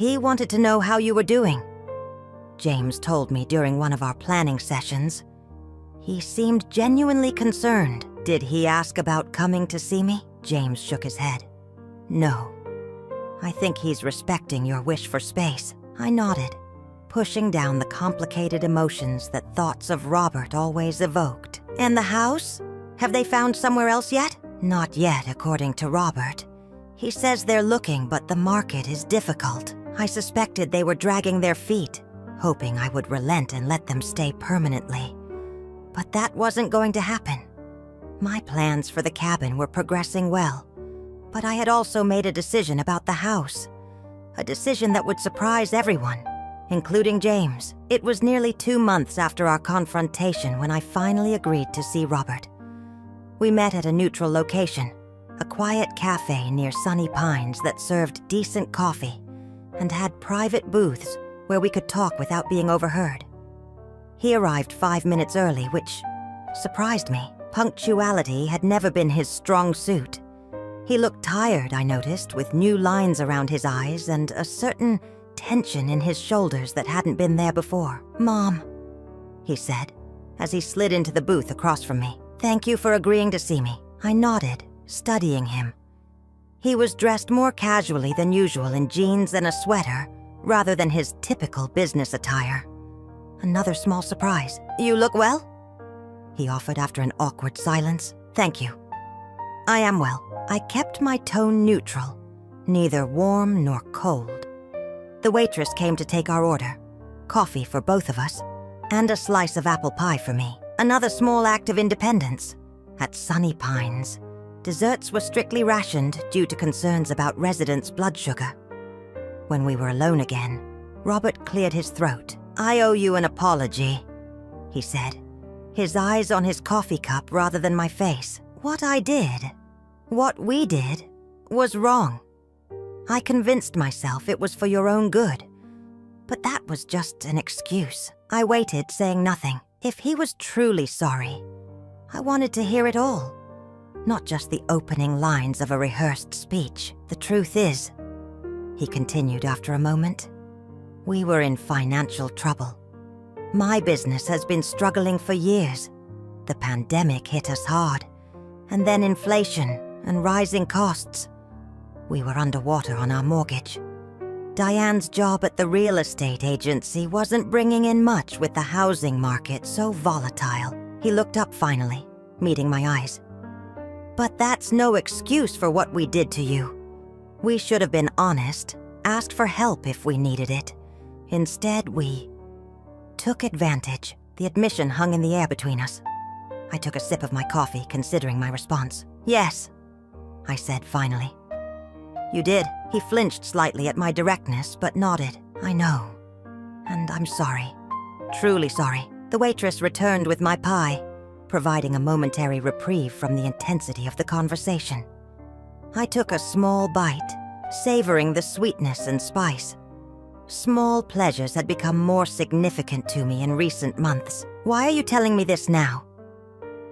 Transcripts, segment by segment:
He wanted to know how you were doing. James told me during one of our planning sessions. He seemed genuinely concerned. Did he ask about coming to see me? James shook his head. No. I think he's respecting your wish for space. I nodded, pushing down the complicated emotions that thoughts of Robert always evoked. And the house? Have they found somewhere else yet? Not yet, according to Robert. He says they're looking, but the market is difficult. I suspected they were dragging their feet, hoping I would relent and let them stay permanently. But that wasn't going to happen. My plans for the cabin were progressing well, but I had also made a decision about the house. A decision that would surprise everyone, including James. It was nearly 2 months after our confrontation when I finally agreed to see Robert. We met at a neutral location, a quiet cafe near Sunny Pines that served decent coffee and had private booths where we could talk without being overheard. He arrived 5 minutes early, which surprised me. Punctuality had never been his strong suit. He looked tired, I noticed, with new lines around his eyes and a certain tension in his shoulders that hadn't been there before. "Mom," he said, as he slid into the booth across from me. "Thank you for agreeing to see me." I nodded, studying him. He was dressed more casually than usual in jeans and a sweater, rather than his typical business attire. Another small surprise. "You look well?" he offered after an awkward silence. "Thank you. I am well." I kept my tone neutral, neither warm nor cold. The waitress came to take our order, coffee for both of us, and a slice of apple pie for me. Another small act of independence. At Sunny Pines, desserts were strictly rationed due to concerns about residents' blood sugar. When we were alone again, Robert cleared his throat. "I owe you an apology," he said, his eyes on his coffee cup rather than my face. What we did, was wrong. I convinced myself it was for your own good. But that was just an excuse. I waited, saying nothing. If he was truly sorry, I wanted to hear it all. Not just the opening lines of a rehearsed speech. The truth is, he continued after a moment, we were in financial trouble. My business has been struggling for years. The pandemic hit us hard, and then inflation and rising costs. We were underwater on our mortgage. Diane's job at the real estate agency wasn't bringing in much with the housing market so volatile. He looked up finally, meeting my eyes. But that's no excuse for what we did to you. We should have been honest, asked for help if we needed it. Instead, we took advantage. The admission hung in the air between us. I took a sip of my coffee, considering my response. "Yes," I said finally. "You did." He flinched slightly at my directness, but nodded. "I know. And I'm sorry. Truly sorry." The waitress returned with my pie, providing a momentary reprieve from the intensity of the conversation. I took a small bite, savoring the sweetness and spice. Small pleasures had become more significant to me in recent months. "Why are you telling me this now?"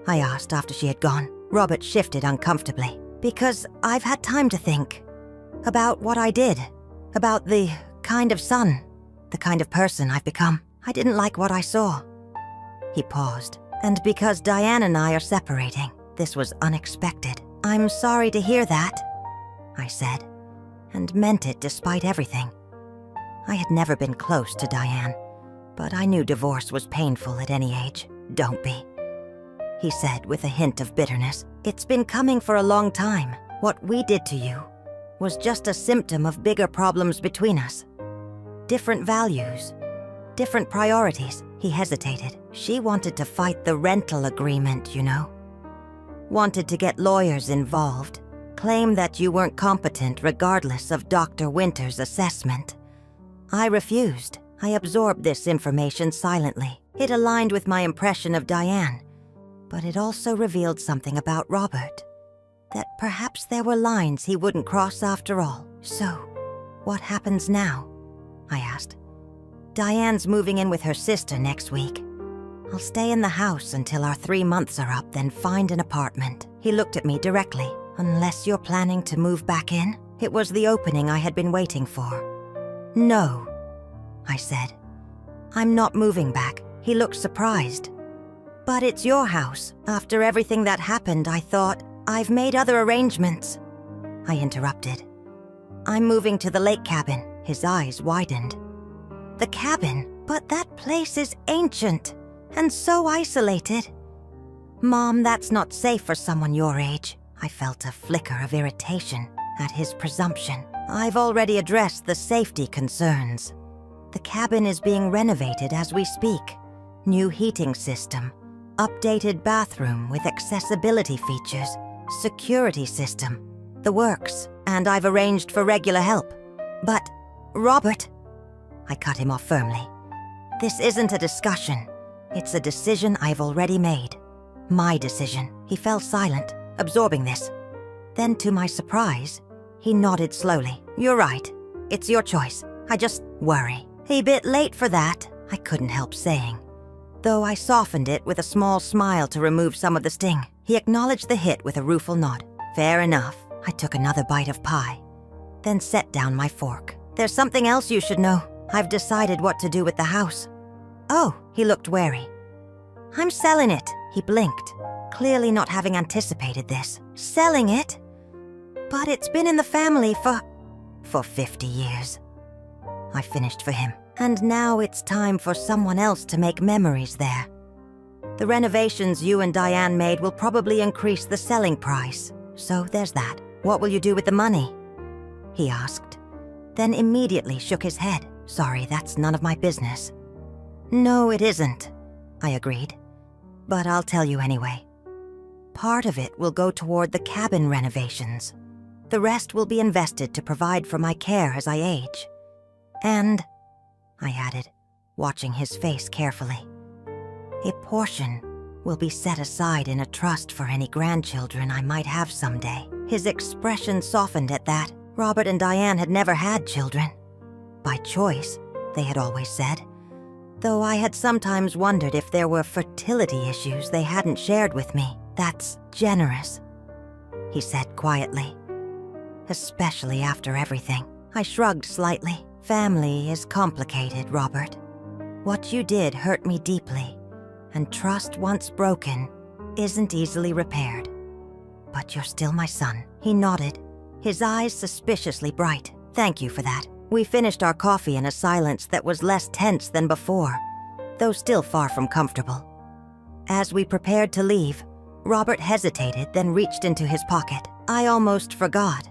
I asked after she had gone. Robert shifted uncomfortably. "Because I've had time to think. About what I did. About the kind of son, the kind of person I've become. I didn't like what I saw." He paused. "And because Diane and I are separating. This was unexpected." "I'm sorry to hear that," I said, and meant it despite everything. I had never been close to Diane, but I knew divorce was painful at any age. "Don't be," he said with a hint of bitterness. "It's been coming for a long time. What we did to you was just a symptom of bigger problems between us. Different values, different priorities." He hesitated. "She wanted to fight the rental agreement, you know. Wanted to get lawyers involved, claim that you weren't competent regardless of Dr. Winter's assessment. I refused. I absorbed this information silently. It aligned with my impression of Diane, but it also revealed something about Robert. That perhaps there were lines he wouldn't cross after all. So, what happens now?" I asked. "Diane's moving in with her sister next week. I'll stay in the house until our 3 months are up, then find an apartment." He looked at me directly. "Unless you're planning to move back in?" It was the opening I had been waiting for. "No," I said. "I'm not moving back." He looked surprised. "But it's your house. After everything that happened, I thought, I've made other arrangements." I interrupted. "I'm moving to the lake cabin." His eyes widened. "The cabin? But that place is ancient and so isolated." "Mom, that's not safe for someone your age." I felt a flicker of irritation at his presumption. "I've already addressed the safety concerns. The cabin is being renovated as we speak. New heating system, updated bathroom with accessibility features, security system, the works, and I've arranged for regular help. But, Robert," I cut him off firmly, "this isn't a discussion. It's a decision I've already made. My decision." He fell silent, absorbing this. Then, to my surprise, he nodded slowly. "You're right. It's your choice. I just worry." "A bit late for that," I couldn't help saying, though I softened it with a small smile to remove some of the sting. He acknowledged the hit with a rueful nod. "Fair enough." I took another bite of pie, then set down my fork. "There's something else you should know. I've decided what to do with the house." "Oh," he looked wary. "I'm selling it." He blinked, clearly not having anticipated this. "Selling it? But it's been in the family for 50 years. I finished for him. "And now it's time for someone else to make memories there. The renovations you and Diane made will probably increase the selling price, so there's that. What will you do with the money?" he asked, then immediately shook his head. "Sorry, that's none of my business." "No, it isn't," I agreed, "but I'll tell you anyway. Part of it will go toward the cabin renovations. The rest will be invested to provide for my care as I age. And," I added, watching his face carefully, "a portion will be set aside in a trust for any grandchildren I might have someday." His expression softened at that. Robert and Diane had never had children. By choice, they had always said, though I had sometimes wondered if there were fertility issues they hadn't shared with me. "That's generous," he said quietly, "especially after everything." I shrugged slightly. "Family is complicated, Robert. What you did hurt me deeply, and trust once broken isn't easily repaired. But you're still my son." He nodded, his eyes suspiciously bright. "Thank you for that." We finished our coffee in a silence that was less tense than before, though still far from comfortable. As we prepared to leave, Robert hesitated, then reached into his pocket. "I almost forgot.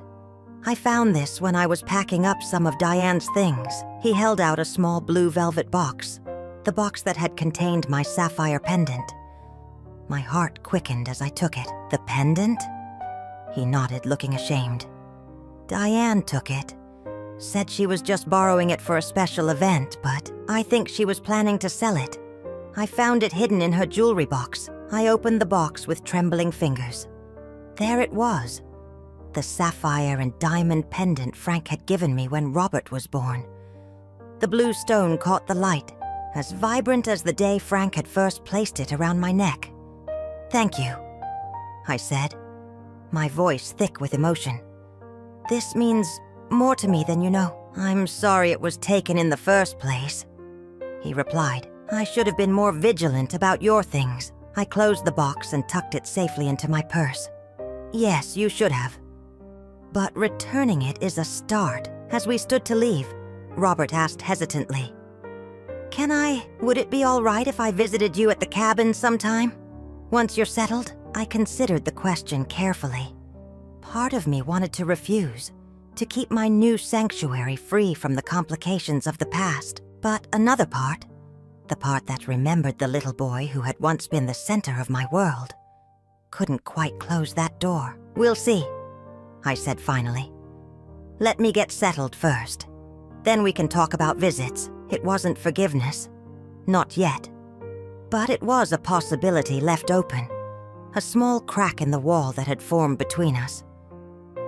I found this when I was packing up some of Diane's things." He held out a small blue velvet box, the box that had contained my sapphire pendant. My heart quickened as I took it. "The pendant?" He nodded, looking ashamed. "Diane took it. Said she was just borrowing it for a special event, but I think she was planning to sell it. I found it hidden in her jewelry box." I opened the box with trembling fingers. There it was, the sapphire and diamond pendant Frank had given me when Robert was born. The blue stone caught the light, as vibrant as the day Frank had first placed it around my neck. "Thank you," I said, my voice thick with emotion. "This means more to me than you know." "I'm sorry it was taken in the first place," he replied. "I should have been more vigilant about your things." I closed the box and tucked it safely into my purse. "Yes, you should have. But returning it is a start." As we stood to leave, Robert asked hesitantly, Would it be all right if I visited you at the cabin sometime? Once you're settled?" I considered the question carefully. Part of me wanted to refuse, to keep my new sanctuary free from the complications of the past. But another part, the part that remembered the little boy who had once been the center of my world, couldn't quite close that door. "We'll see," I said finally. "Let me get settled first. Then we can talk about visits." It wasn't forgiveness. Not yet. But it was a possibility left open. A small crack in the wall that had formed between us.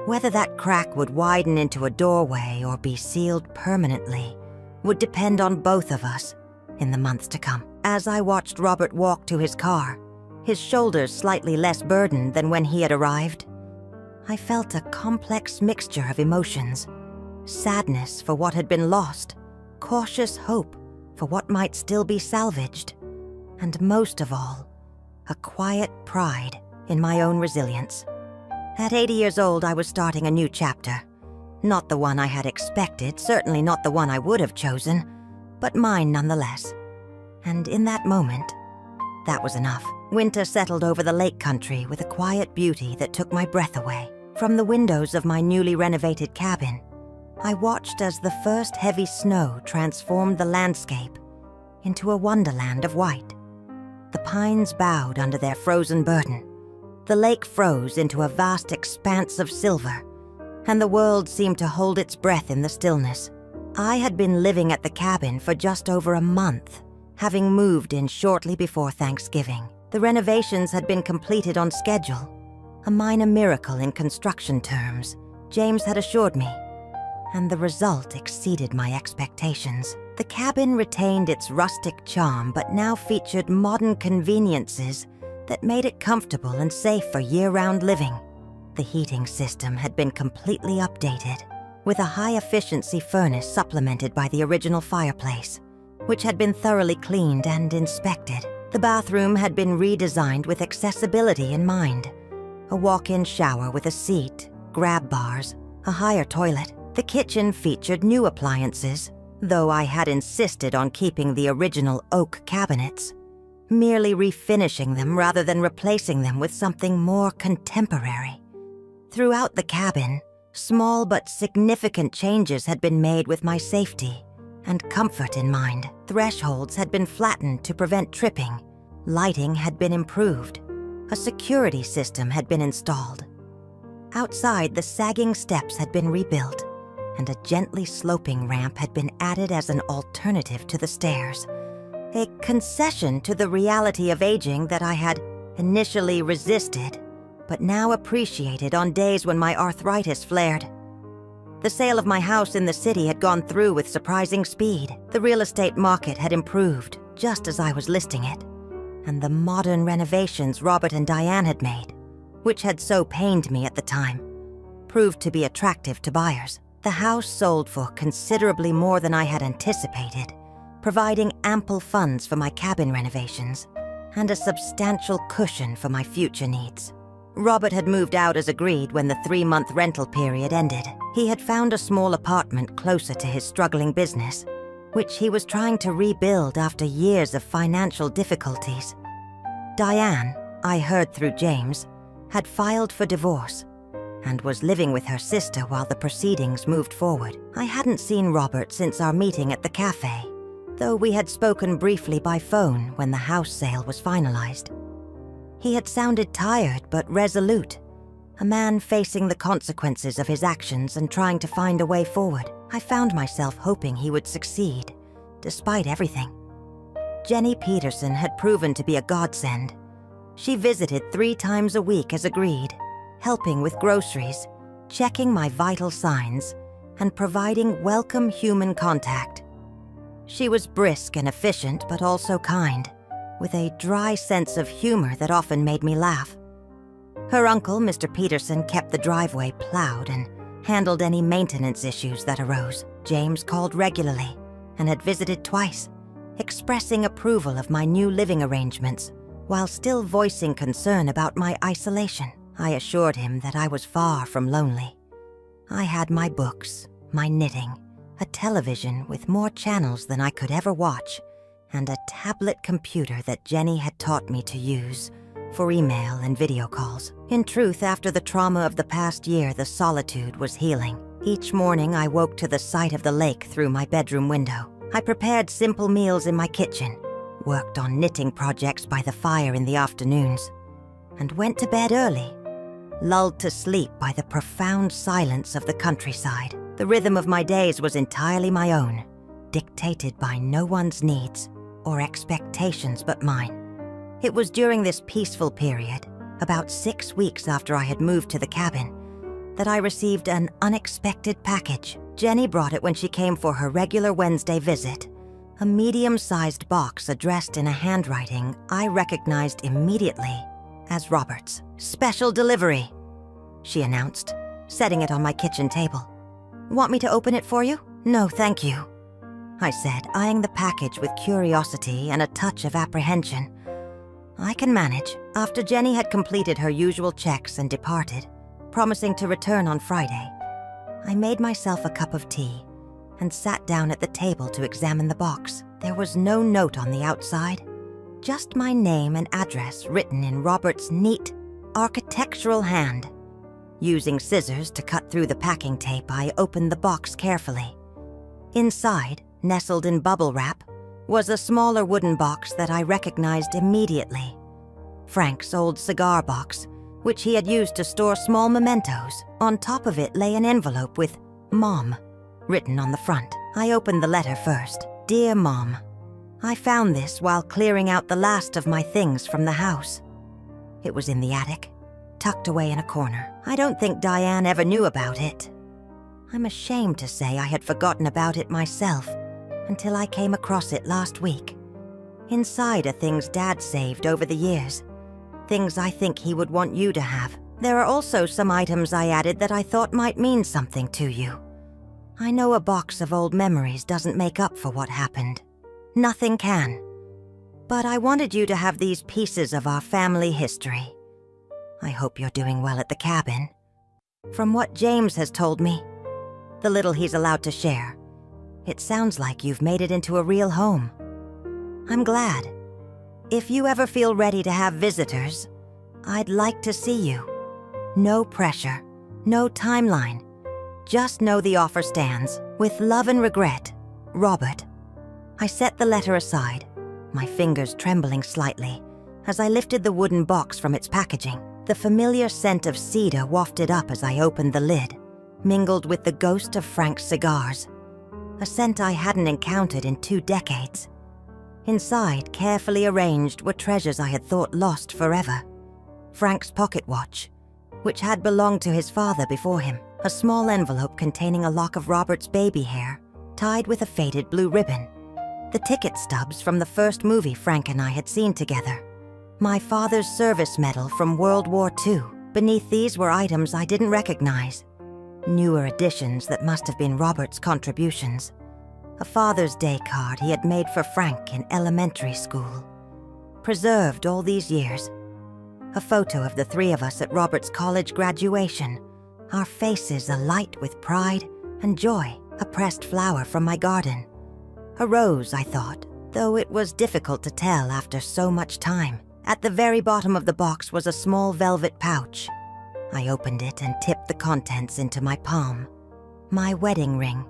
Whether that crack would widen into a doorway or be sealed permanently would depend on both of us in the months to come. As I watched Robert walk to his car, his shoulders slightly less burdened than when he had arrived, I felt a complex mixture of emotions. sadness for what had been lost, cautious hope for what might still be salvaged, and most of all, a quiet pride in my own resilience. At 80 years old, I was starting a new chapter. Not the one I had expected, certainly not the one I would have chosen, but mine nonetheless. And in that moment, that was enough. Winter settled over the lake country with a quiet beauty that took my breath away. From the windows of my newly renovated cabin, I watched as the first heavy snow transformed the landscape into a wonderland of white. The pines bowed under their frozen burden. The lake froze into a vast expanse of silver, and the world seemed to hold its breath in the stillness. I had been living at the cabin for just over a month, having moved in shortly before Thanksgiving. The renovations had been completed on schedule, a minor miracle in construction terms, James had assured me, and the result exceeded my expectations. The cabin retained its rustic charm but now featured modern conveniences that made it comfortable and safe for year-round living. The heating system had been completely updated, with a high-efficiency furnace supplemented by the original fireplace, which had been thoroughly cleaned and inspected. The bathroom had been redesigned with accessibility in mind. A walk-in shower with a seat, grab bars, a higher toilet. The kitchen featured new appliances, though I had insisted on keeping the original oak cabinets, merely refinishing them rather than replacing them with something more contemporary. Throughout the cabin, small but significant changes had been made with my safety and comfort in mind. Thresholds had been flattened to prevent tripping. Lighting had been improved. A security system had been installed. Outside, the sagging steps had been rebuilt, and a gently sloping ramp had been added as an alternative to the stairs. A concession to the reality of aging that I had initially resisted, but now appreciated on days when my arthritis flared. The sale of my house in the city had gone through with surprising speed. The real estate market had improved just as I was listing it, and the modern renovations Robert and Diane had made, which had so pained me at the time, proved to be attractive to buyers. The house sold for considerably more than I had anticipated, providing ample funds for my cabin renovations and a substantial cushion for my future needs. Robert had moved out as agreed when the 3-month rental period ended. He had found a small apartment closer to his struggling business, which he was trying to rebuild after years of financial difficulties. Diane, I heard through James, had filed for divorce and was living with her sister while the proceedings moved forward. I hadn't seen Robert since our meeting at the cafe, though we had spoken briefly by phone when the house sale was finalized. He had sounded tired but resolute, a man facing the consequences of his actions and trying to find a way forward. I found myself hoping he would succeed, despite everything. Jenny Peterson had proven to be a godsend. She visited 3 times a week as agreed, helping with groceries, checking my vital signs, and providing welcome human contact. She was brisk and efficient, but also kind, with a dry sense of humor that often made me laugh. Her uncle, Mr. Peterson, kept the driveway plowed and handled any maintenance issues that arose. James called regularly and had visited twice, expressing approval of my new living arrangements, while still voicing concern about my isolation. I assured him that I was far from lonely. I had my books, my knitting, a television with more channels than I could ever watch, and a tablet computer that Jenny had taught me to use for email and video calls. In truth, after the trauma of the past year, the solitude was healing. Each morning, I woke to the sight of the lake through my bedroom window. I prepared simple meals in my kitchen, worked on knitting projects by the fire in the afternoons, and went to bed early, lulled to sleep by the profound silence of the countryside. The rhythm of my days was entirely my own, dictated by no one's needs or expectations but mine. It was during this peaceful period, about 6 weeks after I had moved to the cabin, that I received an unexpected package. Jenny brought it when she came for her regular Wednesday visit, a medium-sized box addressed in a handwriting I recognized immediately as Robert's. "Special delivery," she announced, setting it on my kitchen table. Want me to open it for you? No, thank you, I said, eyeing the package with curiosity and a touch of apprehension. I can manage. After Jenny had completed her usual checks and departed, promising to return on Friday, I made myself a cup of tea and sat down at the table to examine the box. There was no note on the outside, just my name and address written in Robert's neat, architectural hand. Using scissors to cut through the packing tape, I opened the box carefully. Inside, nestled in bubble wrap, was a smaller wooden box that I recognized immediately. Frank's old cigar box, which he had used to store small mementos. On top of it lay an envelope with "Mom" written on the front. I opened the letter first. Dear Mom, I found this while clearing out the last of my things from the house. It was in the attic, tucked away in a corner. I don't think Diane ever knew about it. I'm ashamed to say I had forgotten about it myself until I came across it last week. Inside are things Dad saved over the years, things I think he would want you to have. There are also some items I added that I thought might mean something to you. I know a box of old memories doesn't make up for what happened. Nothing can. But I wanted you to have these pieces of our family history. I hope you're doing well at the cabin. From what James has told me, the little he's allowed to share, it sounds like you've made it into a real home. I'm glad. If you ever feel ready to have visitors, I'd like to see you. No pressure, no timeline. Just know the offer stands. With love and regret, Robert. I set the letter aside, my fingers trembling slightly, as I lifted the wooden box from its packaging. The familiar scent of cedar wafted up as I opened the lid, mingled with the ghost of Frank's cigars, a scent I hadn't encountered in 2 decades. Inside, carefully arranged, were treasures I had thought lost forever. Frank's pocket watch, which had belonged to his father before him, a small envelope containing a lock of Robert's baby hair, tied with a faded blue ribbon, the ticket stubs from the first movie Frank and I had seen together, my father's service medal from World War II. Beneath these were items I didn't recognize, newer additions that must have been Robert's contributions. A Father's Day card he had made for Frank in elementary school, preserved all these years. A photo of the 3 of us at Robert's college graduation, our faces alight with pride and joy. A pressed flower from my garden. A rose, I thought, though it was difficult to tell after so much time. At the very bottom of the box was a small velvet pouch. I opened it and tipped the contents into my palm. My wedding ring,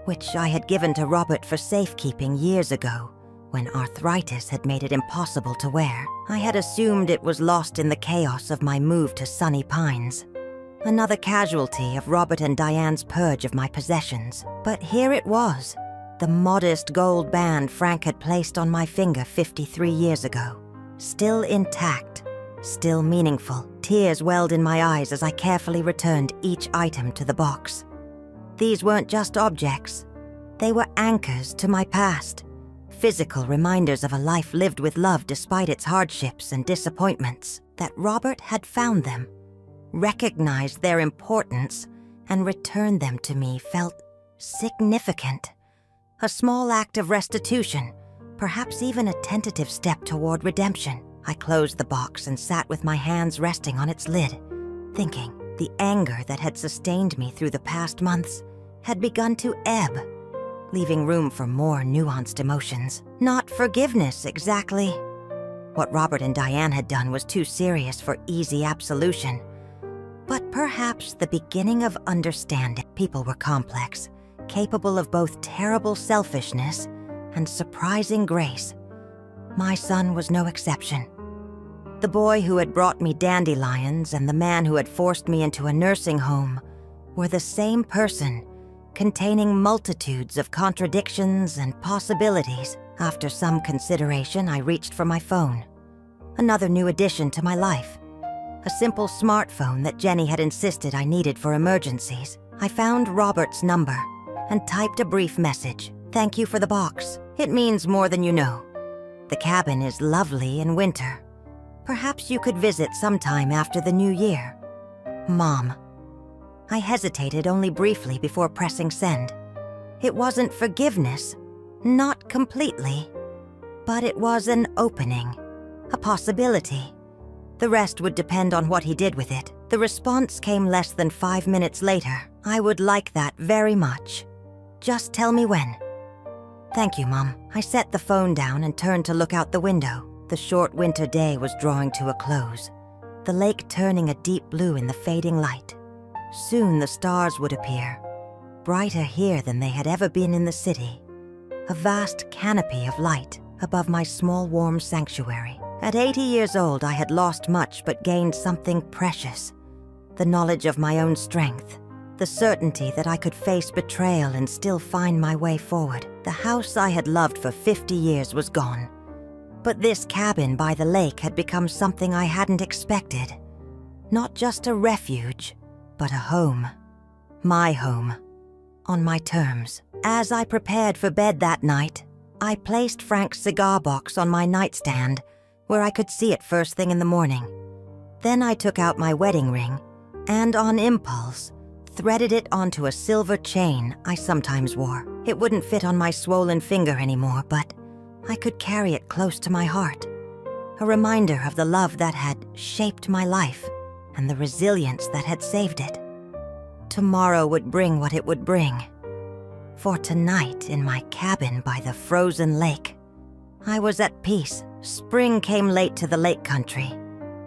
which I had given to Robert for safekeeping years ago, when arthritis had made it impossible to wear. I had assumed it was lost in the chaos of my move to Sunny Pines. Another casualty of Robert and Diane's purge of my possessions. But here it was, the modest gold band Frank had placed on my finger 53 years ago. Still intact, still meaningful. Tears welled in my eyes as I carefully returned each item to the box. These weren't just objects. They were anchors to my past, physical reminders of a life lived with love despite its hardships and disappointments. That Robert had found them, recognized their importance, and returned them to me felt significant. A small act of restitution, perhaps even a tentative step toward redemption. I closed the box and sat with my hands resting on its lid, thinking. The anger that had sustained me through the past months had begun to ebb, leaving room for more nuanced emotions. Not forgiveness, exactly. What Robert and Diane had done was too serious for easy absolution. But perhaps the beginning of understanding. People were complex, capable of both terrible selfishness and surprising grace. My son was no exception. The boy who had brought me dandelions and the man who had forced me into a nursing home were the same person, containing multitudes of contradictions and possibilities. After some consideration, I reached for my phone. Another new addition to my life. A simple smartphone that Jenny had insisted I needed for emergencies. I found Robert's number and typed a brief message. Thank you for the box. It means more than you know. The cabin is lovely in winter. Perhaps you could visit sometime after the new year. Mom. I hesitated only briefly before pressing send. It wasn't forgiveness, not completely, but it was an opening, a possibility. The rest would depend on what he did with it. The response came less than 5 minutes later. I would like that very much. Just tell me when. Thank you, Mom. I set the phone down and turned to look out the window. The short winter day was drawing to a close, the lake turning a deep blue in the fading light. Soon the stars would appear, brighter here than they had ever been in the city. A vast canopy of light above my small warm sanctuary. At 80 years old, I had lost much but gained something precious. The knowledge of my own strength, the certainty that I could face betrayal and still find my way forward. The house I had loved for 50 years was gone. But this cabin by the lake had become something I hadn't expected. Not just a refuge, but a home. My home. On my terms. As I prepared for bed that night, I placed Frank's cigar box on my nightstand where I could see it first thing in the morning. Then I took out my wedding ring and, on impulse, threaded it onto a silver chain I sometimes wore. It wouldn't fit on my swollen finger anymore, but I could carry it close to my heart. A reminder of the love that had shaped my life and the resilience that had saved it. Tomorrow would bring what it would bring. For tonight, in my cabin by the frozen lake, I was at peace. Spring came late to the lake country,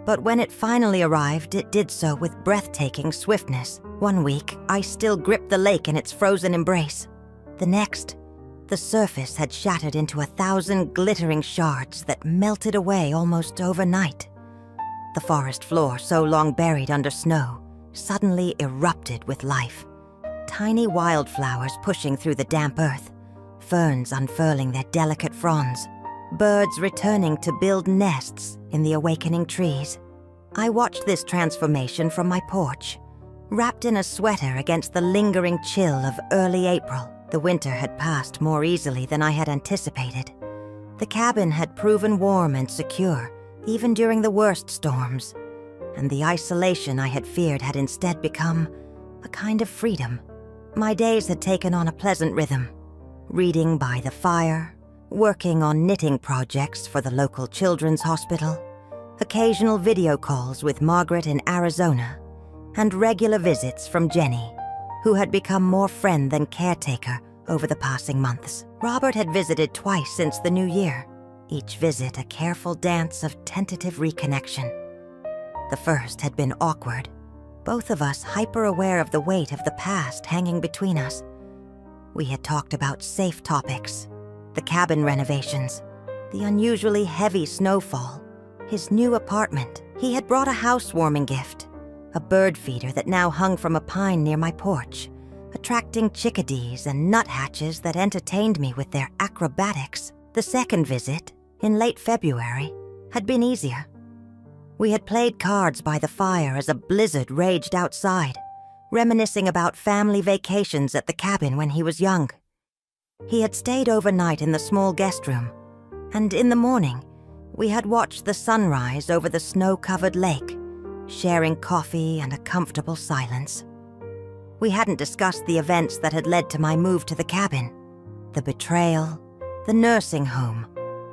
but when it finally arrived, it did so with breathtaking swiftness. One week, I still gripped the lake in its frozen embrace. The next, the surface had shattered into 1,000 glittering shards that melted away almost overnight. The forest floor, so long buried under snow, suddenly erupted with life. Tiny wildflowers pushing through the damp earth, ferns unfurling their delicate fronds, birds returning to build nests in the awakening trees. I watched this transformation from my porch, wrapped in a sweater against the lingering chill of early April. The winter had passed more easily than I had anticipated. The cabin had proven warm and secure, even during the worst storms, and the isolation I had feared had instead become a kind of freedom. My days had taken on a pleasant rhythm, reading by the fire, working on knitting projects for the local children's hospital, occasional video calls with Margaret in Arizona, and regular visits from Jenny, who had become more friend than caretaker over the passing months. Robert had visited twice since the new year, each visit a careful dance of tentative reconnection. The first had been awkward, both of us hyper-aware of the weight of the past hanging between us. We had talked about safe topics, the cabin renovations, the unusually heavy snowfall, his new apartment. He had brought a housewarming gift, a bird feeder that now hung from a pine near my porch, attracting chickadees and nuthatches that entertained me with their acrobatics. The second visit, in late February, had been easier. We had played cards by the fire as a blizzard raged outside, reminiscing about family vacations at the cabin when he was young. He had stayed overnight in the small guest room, and in the morning, we had watched the sunrise over the snow-covered lake, sharing coffee and a comfortable silence. We hadn't discussed the events that had led to my move to the cabin, the betrayal, the nursing home,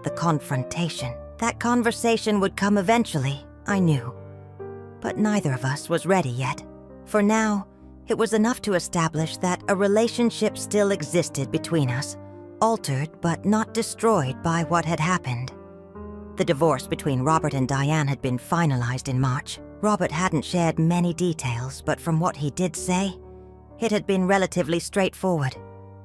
the confrontation. That conversation would come eventually, I knew. But neither of us was ready yet. For now, it was enough to establish that a relationship still existed between us, altered but not destroyed by what had happened. The divorce between Robert and Diane had been finalized in March. Robert hadn't shared many details, but from what he did say, it had been relatively straightforward.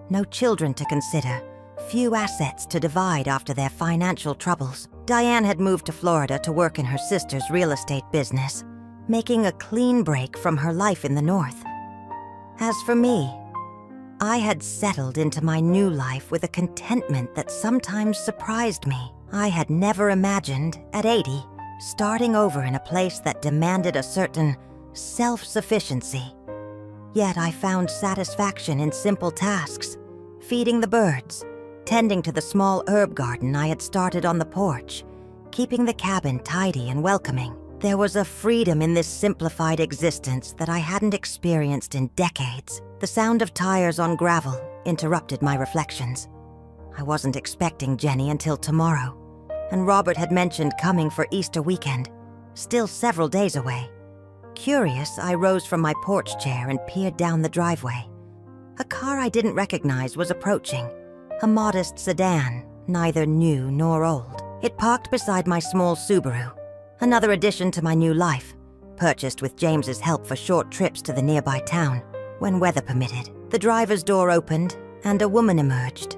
No children to consider, few assets to divide after their financial troubles. Diane had moved to Florida to work in her sister's real estate business, making a clean break from her life in the North. As for me, I had settled into my new life with a contentment that sometimes surprised me. I had never imagined, at 80, starting over in a place that demanded a certain self-sufficiency. Yet I found satisfaction in simple tasks, feeding the birds, tending to the small herb garden I had started on the porch, keeping the cabin tidy and welcoming. There was a freedom in this simplified existence that I hadn't experienced in decades. The sound of tires on gravel interrupted my reflections. I wasn't expecting Jenny until tomorrow, and Robert had mentioned coming for Easter weekend, still several days away. Curious, I rose from my porch chair and peered down the driveway. A car I didn't recognize was approaching, a modest sedan, neither new nor old. It parked beside my small Subaru, another addition to my new life, purchased with James's help for short trips to the nearby town, when weather permitted. The driver's door opened, and a woman emerged.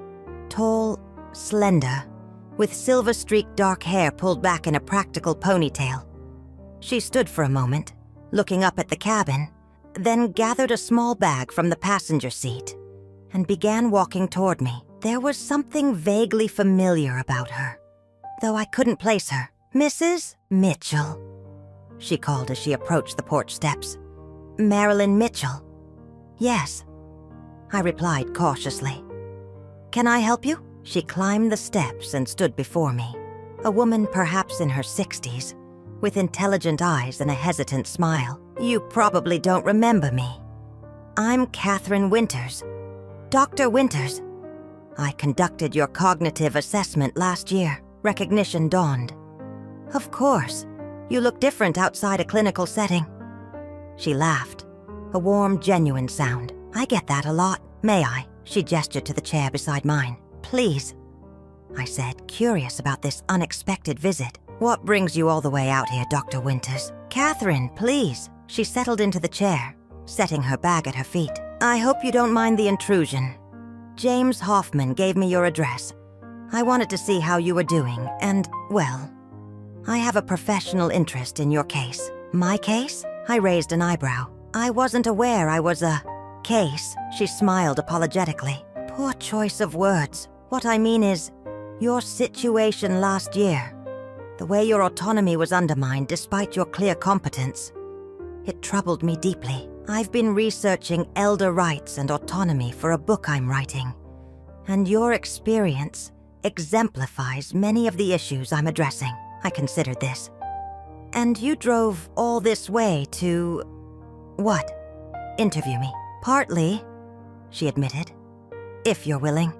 Tall, slender, with silver-streaked dark hair pulled back in a practical ponytail. She stood for a moment, looking up at the cabin, then gathered a small bag from the passenger seat and began walking toward me. There was something vaguely familiar about her, though I couldn't place her. "Mrs. Mitchell," she called as she approached the porch steps. "Marylene Mitchell." "Yes," I replied cautiously. "Can I help you?" She climbed the steps and stood before me, a woman perhaps in her 60s, with intelligent eyes and a hesitant smile. "You probably don't remember me. I'm Catherine Winters. Dr. Winters. I conducted your cognitive assessment last year." Recognition dawned. "Of course. You look different outside a clinical setting." She laughed, a warm, genuine sound. "I get that a lot. May I?" She gestured to the chair beside mine. "Please," I said, curious about this unexpected visit. "What brings you all the way out here, Dr. Winters?" "Catherine, please." She settled into the chair, setting her bag at her feet. "I hope you don't mind the intrusion. James Hoffman gave me your address. I wanted to see how you were doing, and, well, I have a professional interest in your case." "My case?" I raised an eyebrow. "I wasn't aware I was a case." She smiled apologetically. "Poor choice of words. What I mean is, your situation last year. The way your autonomy was undermined despite your clear competence. It troubled me deeply. I've been researching elder rights and autonomy for a book I'm writing, and your experience exemplifies many of the issues I'm addressing." I considered this. "And you drove all this way to... what? Interview me?" "Partly," she admitted, "if you're willing.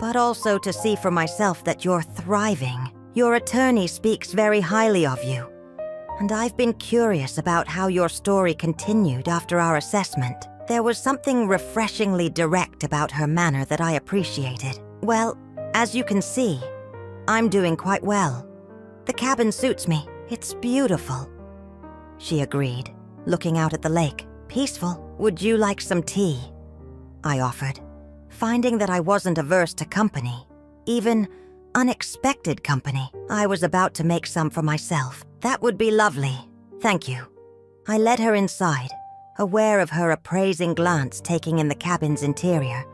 But also to see for myself that you're thriving. Your attorney speaks very highly of you, and I've been curious about how your story continued after our assessment." There was something refreshingly direct about her manner that I appreciated. "Well, as you can see, I'm doing quite well. The cabin suits me. It's beautiful," she agreed, looking out at the lake. "Peaceful. Would you like some tea?" I offered, finding that I wasn't averse to company, even unexpected company. I was about to make some for myself. "That would be lovely. Thank you." I led her inside, aware of her appraising glance taking in the cabin's interior.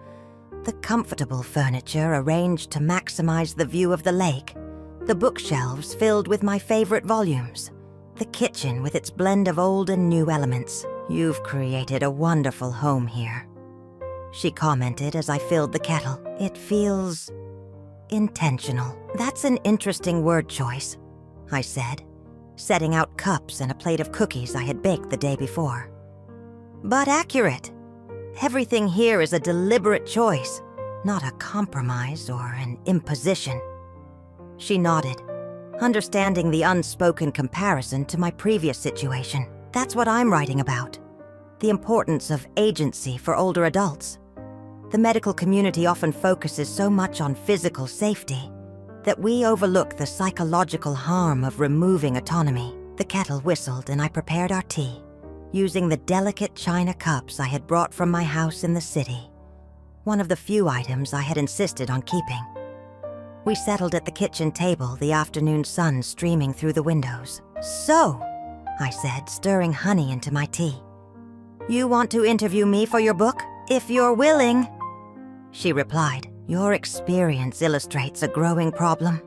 The comfortable furniture arranged to maximize the view of the lake, the bookshelves filled with my favorite volumes, the kitchen with its blend of old and new elements. "You've created a wonderful home here," she commented as I filled the kettle. "It feels intentional." "That's an interesting word choice," I said, setting out cups and a plate of cookies I had baked the day before. "But accurate. Everything here is a deliberate choice, not a compromise or an imposition." She nodded, understanding the unspoken comparison to my previous situation. "That's what I'm writing about. The importance of agency for older adults. The medical community often focuses so much on physical safety that we overlook the psychological harm of removing autonomy." The kettle whistled and I prepared our tea, using the delicate china cups I had brought from my house in the city, one of the few items I had insisted on keeping. We settled at the kitchen table, the afternoon sun streaming through the windows. "So," I said, stirring honey into my tea, "you want to interview me for your book?" "If you're willing," she replied. "Your experience illustrates a growing problem.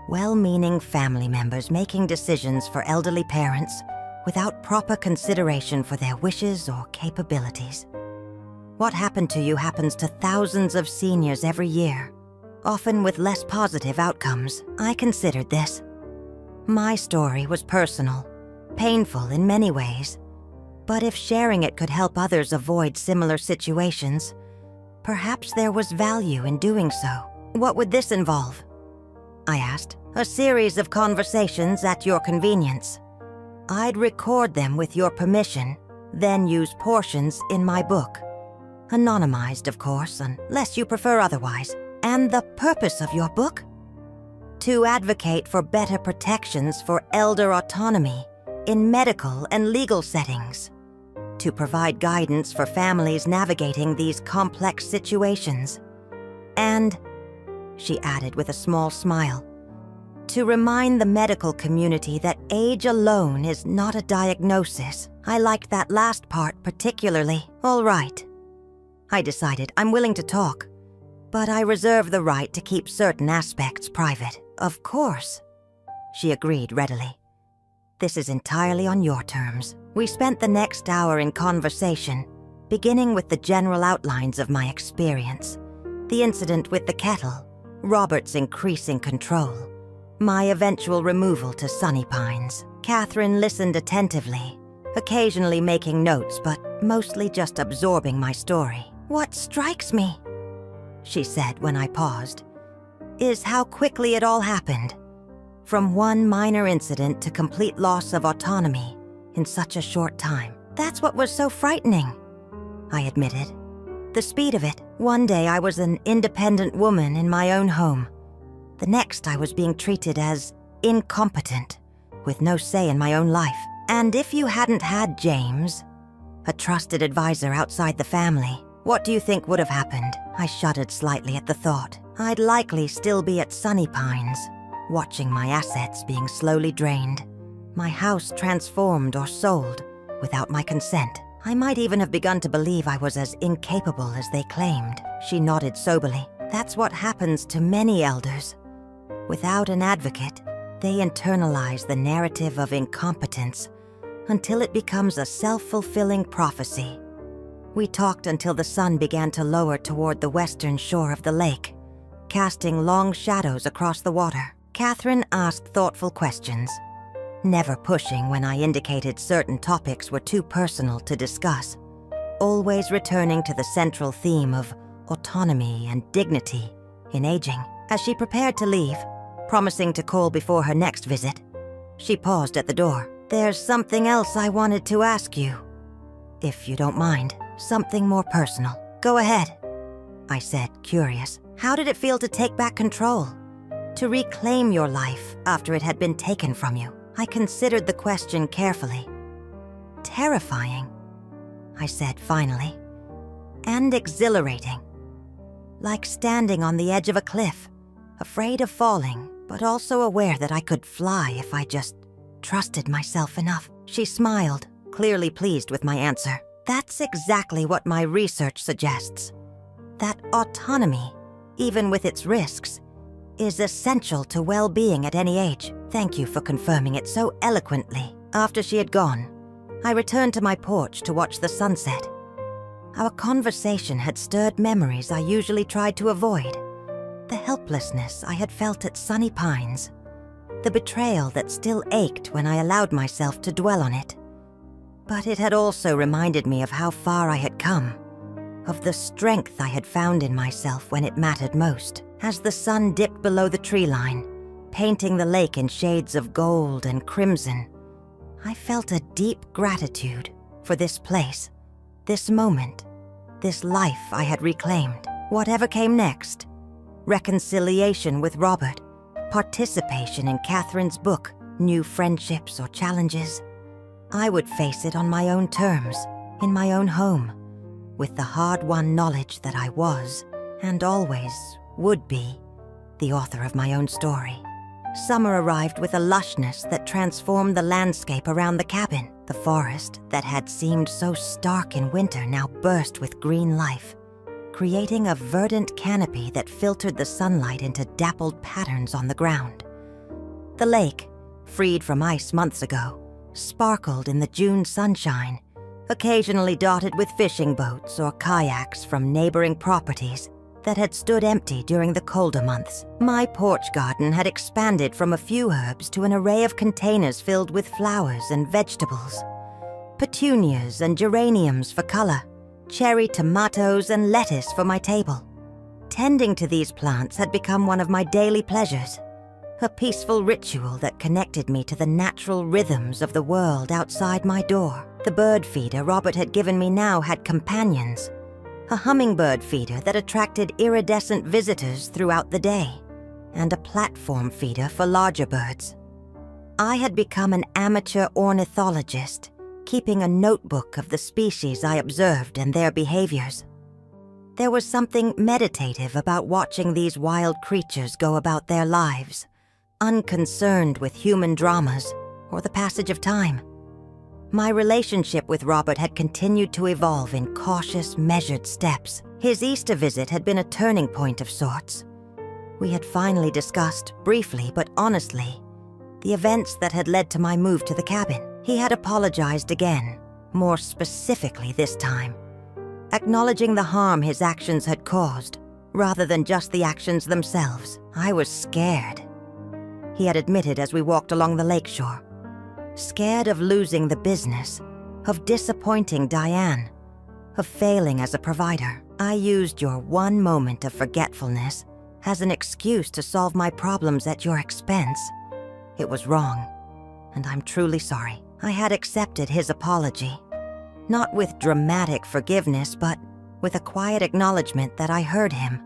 Well-meaning family members making decisions for elderly parents without proper consideration for their wishes or capabilities. What happened to you happens to thousands of seniors every year, often with less positive outcomes." I considered this. My story was personal, painful in many ways, but if sharing it could help others avoid similar situations, perhaps there was value in doing so. What would this involve? I asked. A series of conversations at your convenience. I'd record them with your permission, then use portions in my book. Anonymized, of course, unless you prefer otherwise. And the purpose of your book? To advocate for better protections for elder autonomy in medical and legal settings. To provide guidance for families navigating these complex situations. And, she added with a small smile, to remind the medical community that age alone is not a diagnosis. I liked that last part particularly. All right. I decided I'm willing to talk, but I reserve the right to keep certain aspects private. Of course. She agreed readily. This is entirely on your terms. We spent the next hour in conversation, beginning with the general outlines of my experience. The incident with the kettle, Robert's increasing control, my eventual removal to Sunny Pines. Catherine listened attentively, occasionally making notes, but mostly just absorbing my story. What strikes me, she said when I paused, is how quickly it all happened. From one minor incident to complete loss of autonomy in such a short time. That's what was so frightening, I admitted. The speed of it. One day I was an independent woman in my own home. The next I was being treated as incompetent, with no say in my own life. And if you hadn't had James, a trusted advisor outside the family, what do you think would have happened? I shuddered slightly at the thought. I'd likely still be at Sunny Pines, watching my assets being slowly drained, my house transformed or sold without my consent. I might even have begun to believe I was as incapable as they claimed. She nodded soberly. That's what happens to many elders. Without an advocate, they internalize the narrative of incompetence until it becomes a self-fulfilling prophecy. We talked until the sun began to lower toward the western shore of the lake, casting long shadows across the water. Catherine asked thoughtful questions, never pushing when I indicated certain topics were too personal to discuss, always returning to the central theme of autonomy and dignity in aging. As she prepared to leave, promising to call before her next visit, she paused at the door. There's something else I wanted to ask you, if you don't mind. Something more personal. Go ahead, I said, curious. How did it feel to take back control? To reclaim your life after it had been taken from you? I considered the question carefully. Terrifying, I said finally, and exhilarating. Like standing on the edge of a cliff, afraid of falling, but also aware that I could fly if I just trusted myself enough. She smiled, clearly pleased with my answer. That's exactly what my research suggests. That autonomy, even with its risks, is essential to well-being at any age. Thank you for confirming it so eloquently. After she had gone, I returned to my porch to watch the sunset. Our conversation had stirred memories I usually tried to avoid. The helplessness I had felt at Sunny Pines. The betrayal that still ached when I allowed myself to dwell on it. But it had also reminded me of how far I had come, of the strength I had found in myself when it mattered most. As the sun dipped below the tree line, painting the lake in shades of gold and crimson, I felt a deep gratitude for this place, this moment, this life I had reclaimed. Whatever came next, reconciliation with Robert, participation in Catherine's book, new friendships or challenges, I would face it on my own terms, in my own home, with the hard-won knowledge that I was, and always would be, the author of my own story. Summer arrived with a lushness that transformed the landscape around the cabin. The forest that had seemed so stark in winter now burst with green life, creating a verdant canopy that filtered the sunlight into dappled patterns on the ground. The lake, freed from ice months ago, sparkled in the June sunshine, occasionally dotted with fishing boats or kayaks from neighboring properties. that had stood empty during the colder months. My porch garden had expanded from a few herbs to an array of containers filled with flowers and vegetables. Petunias and geraniums for color, cherry tomatoes and lettuce for my table. Tending to these plants had become one of my daily pleasures, a peaceful ritual that connected me to the natural rhythms of the world outside my door. The bird feeder Robert had given me now had companions, a hummingbird feeder that attracted iridescent visitors throughout the day, and a platform feeder for larger birds. I had become an amateur ornithologist, keeping a notebook of the species I observed and their behaviors. There was something meditative about watching these wild creatures go about their lives, unconcerned with human dramas or the passage of time. My relationship with Robert had continued to evolve in cautious, measured steps. His Easter visit had been a turning point of sorts. We had finally discussed, briefly but honestly, the events that had led to my move to the cabin. He had apologized again, more specifically this time, acknowledging the harm his actions had caused, rather than just the actions themselves. I was scared, he had admitted as we walked along the lakeshore. Scared of losing the business, of disappointing Diane, of failing as a provider. I used your one moment of forgetfulness as an excuse to solve my problems at your expense. It was wrong, and I'm truly sorry. I had accepted his apology, not with dramatic forgiveness, but with a quiet acknowledgement that I heard him,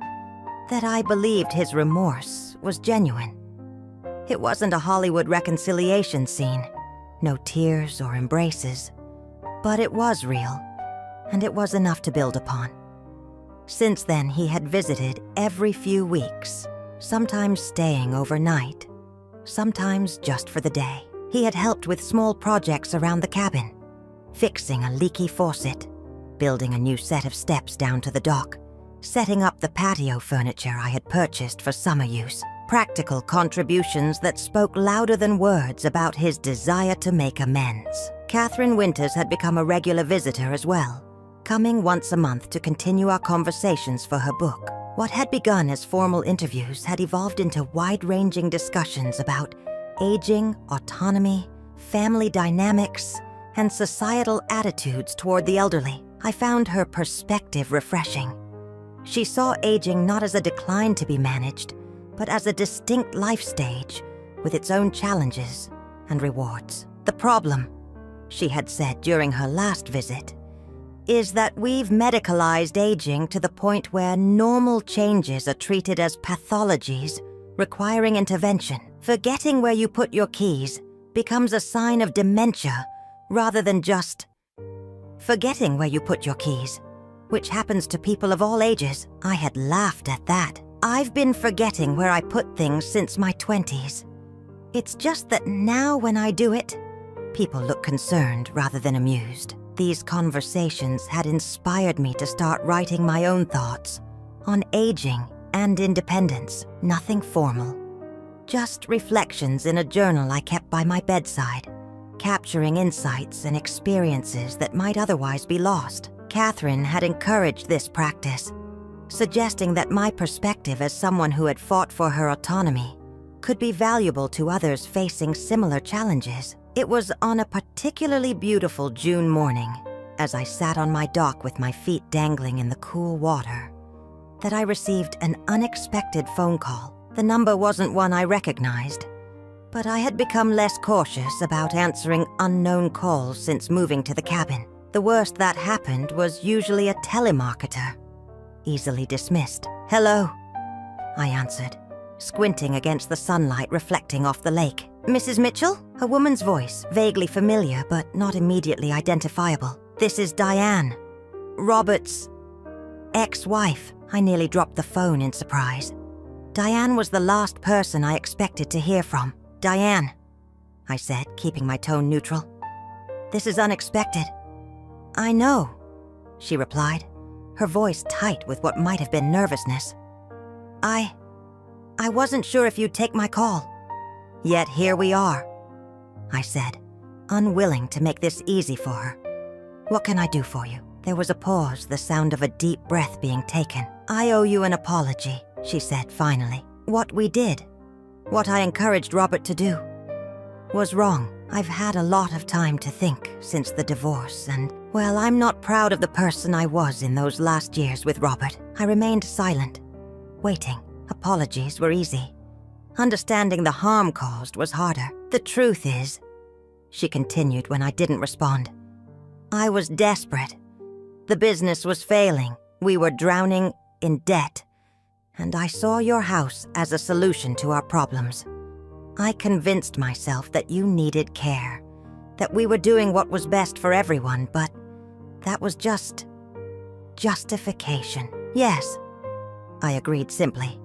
that I believed his remorse was genuine. It wasn't a Hollywood reconciliation scene, no tears or embraces, but it was real, and it was enough to build upon. Since then, he had visited every few weeks, sometimes staying overnight, sometimes just for the day. He had helped with small projects around the cabin, fixing a leaky faucet, building a new set of steps down to the dock, setting up the patio furniture I had purchased for summer use. Practical contributions that spoke louder than words about his desire to make amends. Catherine Winters had become a regular visitor as well, coming once a month to continue our conversations for her book. What had begun as formal interviews had evolved into wide-ranging discussions about aging, autonomy, family dynamics, and societal attitudes toward the elderly. I found her perspective refreshing. She saw aging not as a decline to be managed, but as a distinct life stage with its own challenges and rewards. The problem, she had said during her last visit, is that we've medicalized aging to the point where normal changes are treated as pathologies requiring intervention. Forgetting where you put your keys becomes a sign of dementia rather than just forgetting where you put your keys, which happens to people of all ages. I had laughed at that. I've been forgetting where I put things since my 20s. It's just that now when I do it, people look concerned rather than amused. These conversations had inspired me to start writing my own thoughts on aging and independence. Nothing formal, just reflections in a journal I kept by my bedside, capturing insights and experiences that might otherwise be lost. Catherine had encouraged this practice, suggesting that my perspective as someone who had fought for her autonomy could be valuable to others facing similar challenges. It was on a particularly beautiful June morning, as I sat on my dock with my feet dangling in the cool water, that I received an unexpected phone call. The number wasn't one I recognized, but I had become less cautious about answering unknown calls since moving to the cabin. The worst that happened was usually a telemarketer, easily dismissed. "Hello," I answered, squinting against the sunlight reflecting off the lake. "Mrs. Mitchell?" A woman's voice, vaguely familiar but not immediately identifiable. "This is Diane, Robert's ex-wife." I nearly dropped the phone in surprise. Diane was the last person I expected to hear from. "Diane," I said, keeping my tone neutral. "This is unexpected." "I know," she replied, her voice tight with what might have been nervousness. I wasn't sure if you'd take my call. Yet here we are," I said, unwilling to make this easy for her. "What can I do for you?" There was a pause, the sound of a deep breath being taken. I owe you an apology, she said finally. What we did, what I encouraged Robert to do, was wrong. I've had a lot of time to think since the divorce, and, well, I'm not proud of the person I was in those last years with Robert. I remained silent, waiting. Apologies were easy. Understanding the harm caused was harder. The truth is, she continued when I didn't respond, I was desperate. The business was failing. We were drowning in debt. And I saw your house as a solution to our problems. I convinced myself that you needed care, that we were doing what was best for everyone, but that was just justification. Yes, I agreed simply.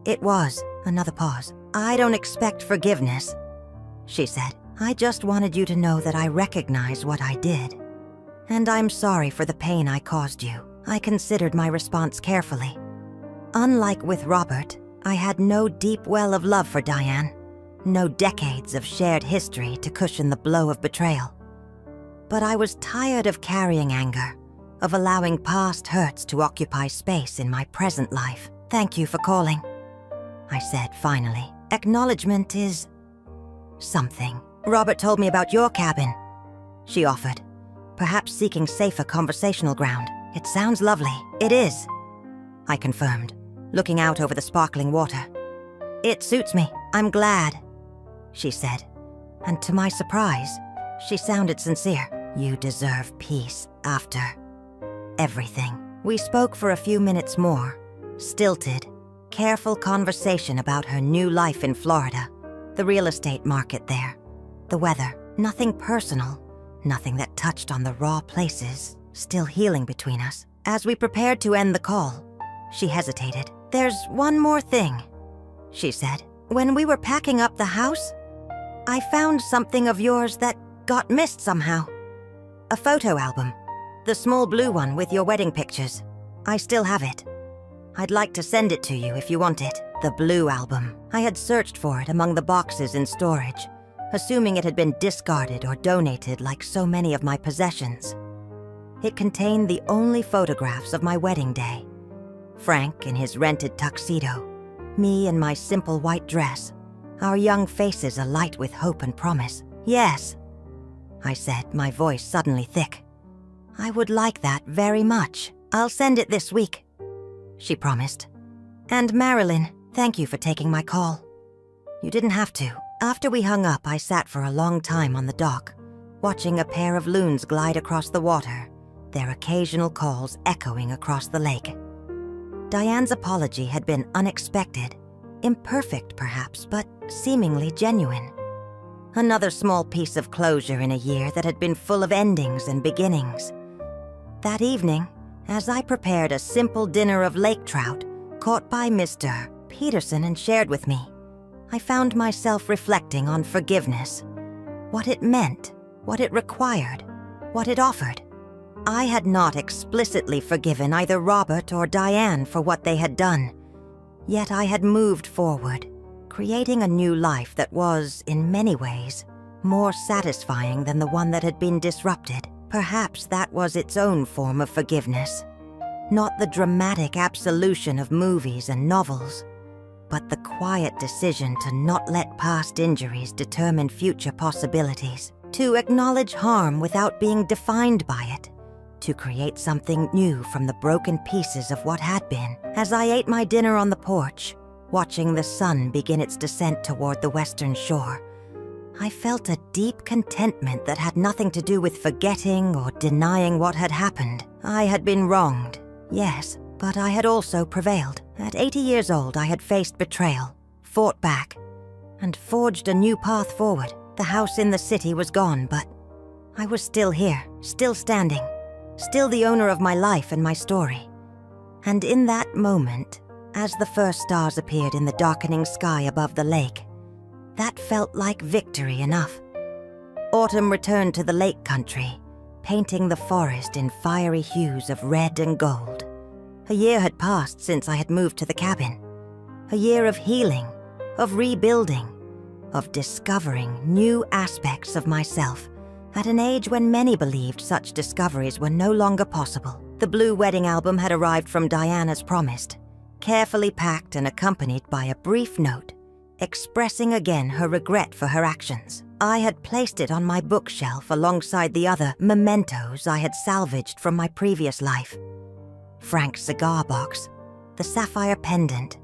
It was. Another pause. I don't expect forgiveness, she said. I just wanted you to know that I recognize what I did. And I'm sorry for the pain I caused you. I considered my response carefully. Unlike with Robert, I had no deep well of love for Diane, no decades of shared history to cushion the blow of betrayal. But I was tired of carrying anger, of allowing past hurts to occupy space in my present life. Thank you for calling, I said finally. Acknowledgement is something. Robert told me about your cabin, she offered, perhaps seeking safer conversational ground. It sounds lovely. It is, I confirmed, looking out over the sparkling water. It suits me. I'm glad, she said, and to my surprise, she sounded sincere. You deserve peace after everything. We spoke for a few minutes more, stilted, careful conversation about her new life in Florida, the real estate market there, the weather. Nothing personal, nothing that touched on the raw places still healing between us. As we prepared to end the call, she hesitated. There's one more thing, she said. When we were packing up the house, I found something of yours that got missed somehow. A photo album, the small blue one with your wedding pictures. I still have it. I'd like to send it to you if you want it. The blue album. I had searched for it among the boxes in storage, assuming it had been discarded or donated like so many of my possessions. It contained the only photographs of my wedding day. Frank in his rented tuxedo, me in my simple white dress, our young faces alight with hope and promise. Yes, I said, my voice suddenly thick. I would like that very much. I'll send it this week, she promised. And Marylene, thank you for taking my call. You didn't have to. After we hung up, I sat for a long time on the dock, watching a pair of loons glide across the water, their occasional calls echoing across the lake. Diane's apology had been unexpected, imperfect perhaps, but seemingly genuine. Another small piece of closure in a year that had been full of endings and beginnings. That evening, as I prepared a simple dinner of lake trout caught by Mr. Peterson and shared with me, I found myself reflecting on forgiveness, what it meant, what it required, what it offered. I had not explicitly forgiven either Robert or Diane for what they had done, yet I had moved forward, creating a new life that was, in many ways, more satisfying than the one that had been disrupted. Perhaps that was its own form of forgiveness. Not the dramatic absolution of movies and novels, but the quiet decision to not let past injuries determine future possibilities, to acknowledge harm without being defined by it, to create something new from the broken pieces of what had been. As I ate my dinner on the porch, watching the sun begin its descent toward the western shore, I felt a deep contentment that had nothing to do with forgetting or denying what had happened. I had been wronged, yes, but I had also prevailed. At 80 years old, I had faced betrayal, fought back, and forged a new path forward. The house in the city was gone, but I was still here, still standing, still the owner of my life and my story. And in that moment, as the first stars appeared in the darkening sky above the lake, that felt like victory enough. Autumn returned to the lake country, painting the forest in fiery hues of red and gold. A year had passed since I had moved to the cabin. A year of healing, of rebuilding, of discovering new aspects of myself at an age when many believed such discoveries were no longer possible. The blue wedding album had arrived from Diane as promised, carefully packed and accompanied by a brief note expressing again her regret for her actions. I had placed it on my bookshelf alongside the other mementos I had salvaged from my previous life. Frank's cigar box, the sapphire pendant,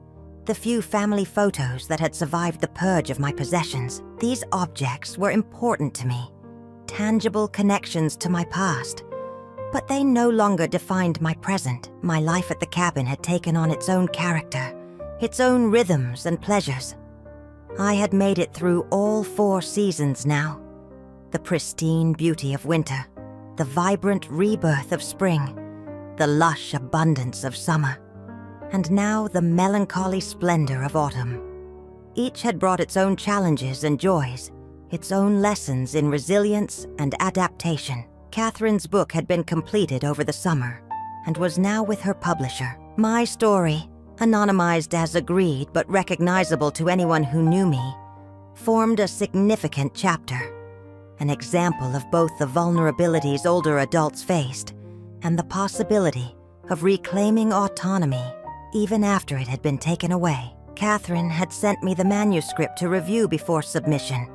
the few family photos that had survived the purge of my possessions. These objects were important to me, tangible connections to my past, but they no longer defined my present. My life at the cabin had taken on its own character, its own rhythms and pleasures. I had made it through all 4 seasons now. The pristine beauty of winter, the vibrant rebirth of spring, the lush abundance of summer, and now the melancholy splendor of autumn. Each had brought its own challenges and joys, its own lessons in resilience and adaptation. Catherine's book had been completed over the summer and was now with her publisher. My story, anonymized as agreed but recognizable to anyone who knew me, formed a significant chapter, an example of both the vulnerabilities older adults faced and the possibility of reclaiming autonomy even after it had been taken away. Catherine had sent me the manuscript to review before submission,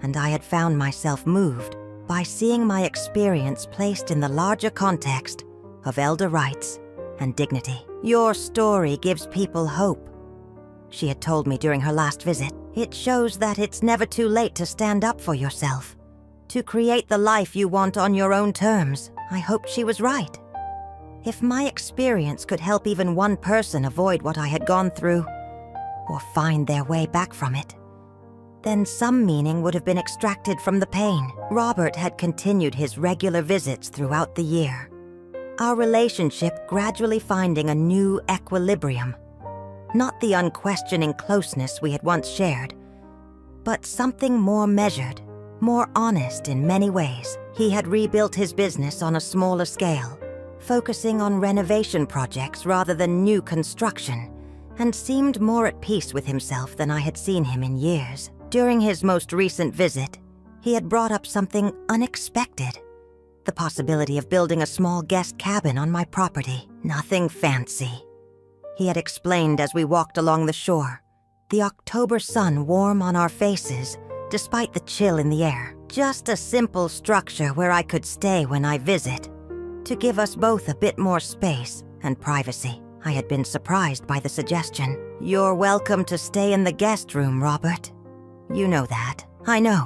and I had found myself moved by seeing my experience placed in the larger context of elder rights and dignity. "Your story gives people hope," she had told me during her last visit. "It shows that it's never too late to stand up for yourself, to create the life you want on your own terms." I hoped she was right. If my experience could help even one person avoid what I had gone through, or find their way back from it, then some meaning would have been extracted from the pain. Robert had continued his regular visits throughout the year, our relationship gradually finding a new equilibrium. Not the unquestioning closeness we had once shared, but something more measured, more honest in many ways. He had rebuilt his business on a smaller scale, focusing on renovation projects rather than new construction, and seemed more at peace with himself than I had seen him in years. During his most recent visit, he had brought up something unexpected: the possibility of building a small guest cabin on my property. "Nothing fancy," he had explained as we walked along the shore, the October sun warm on our faces despite the chill in the air. "Just a simple structure where I could stay when I visit, to give us both a bit more space and privacy." I had been surprised by the suggestion. "You're welcome to stay in the guest room, Robert. You know that." "I know,"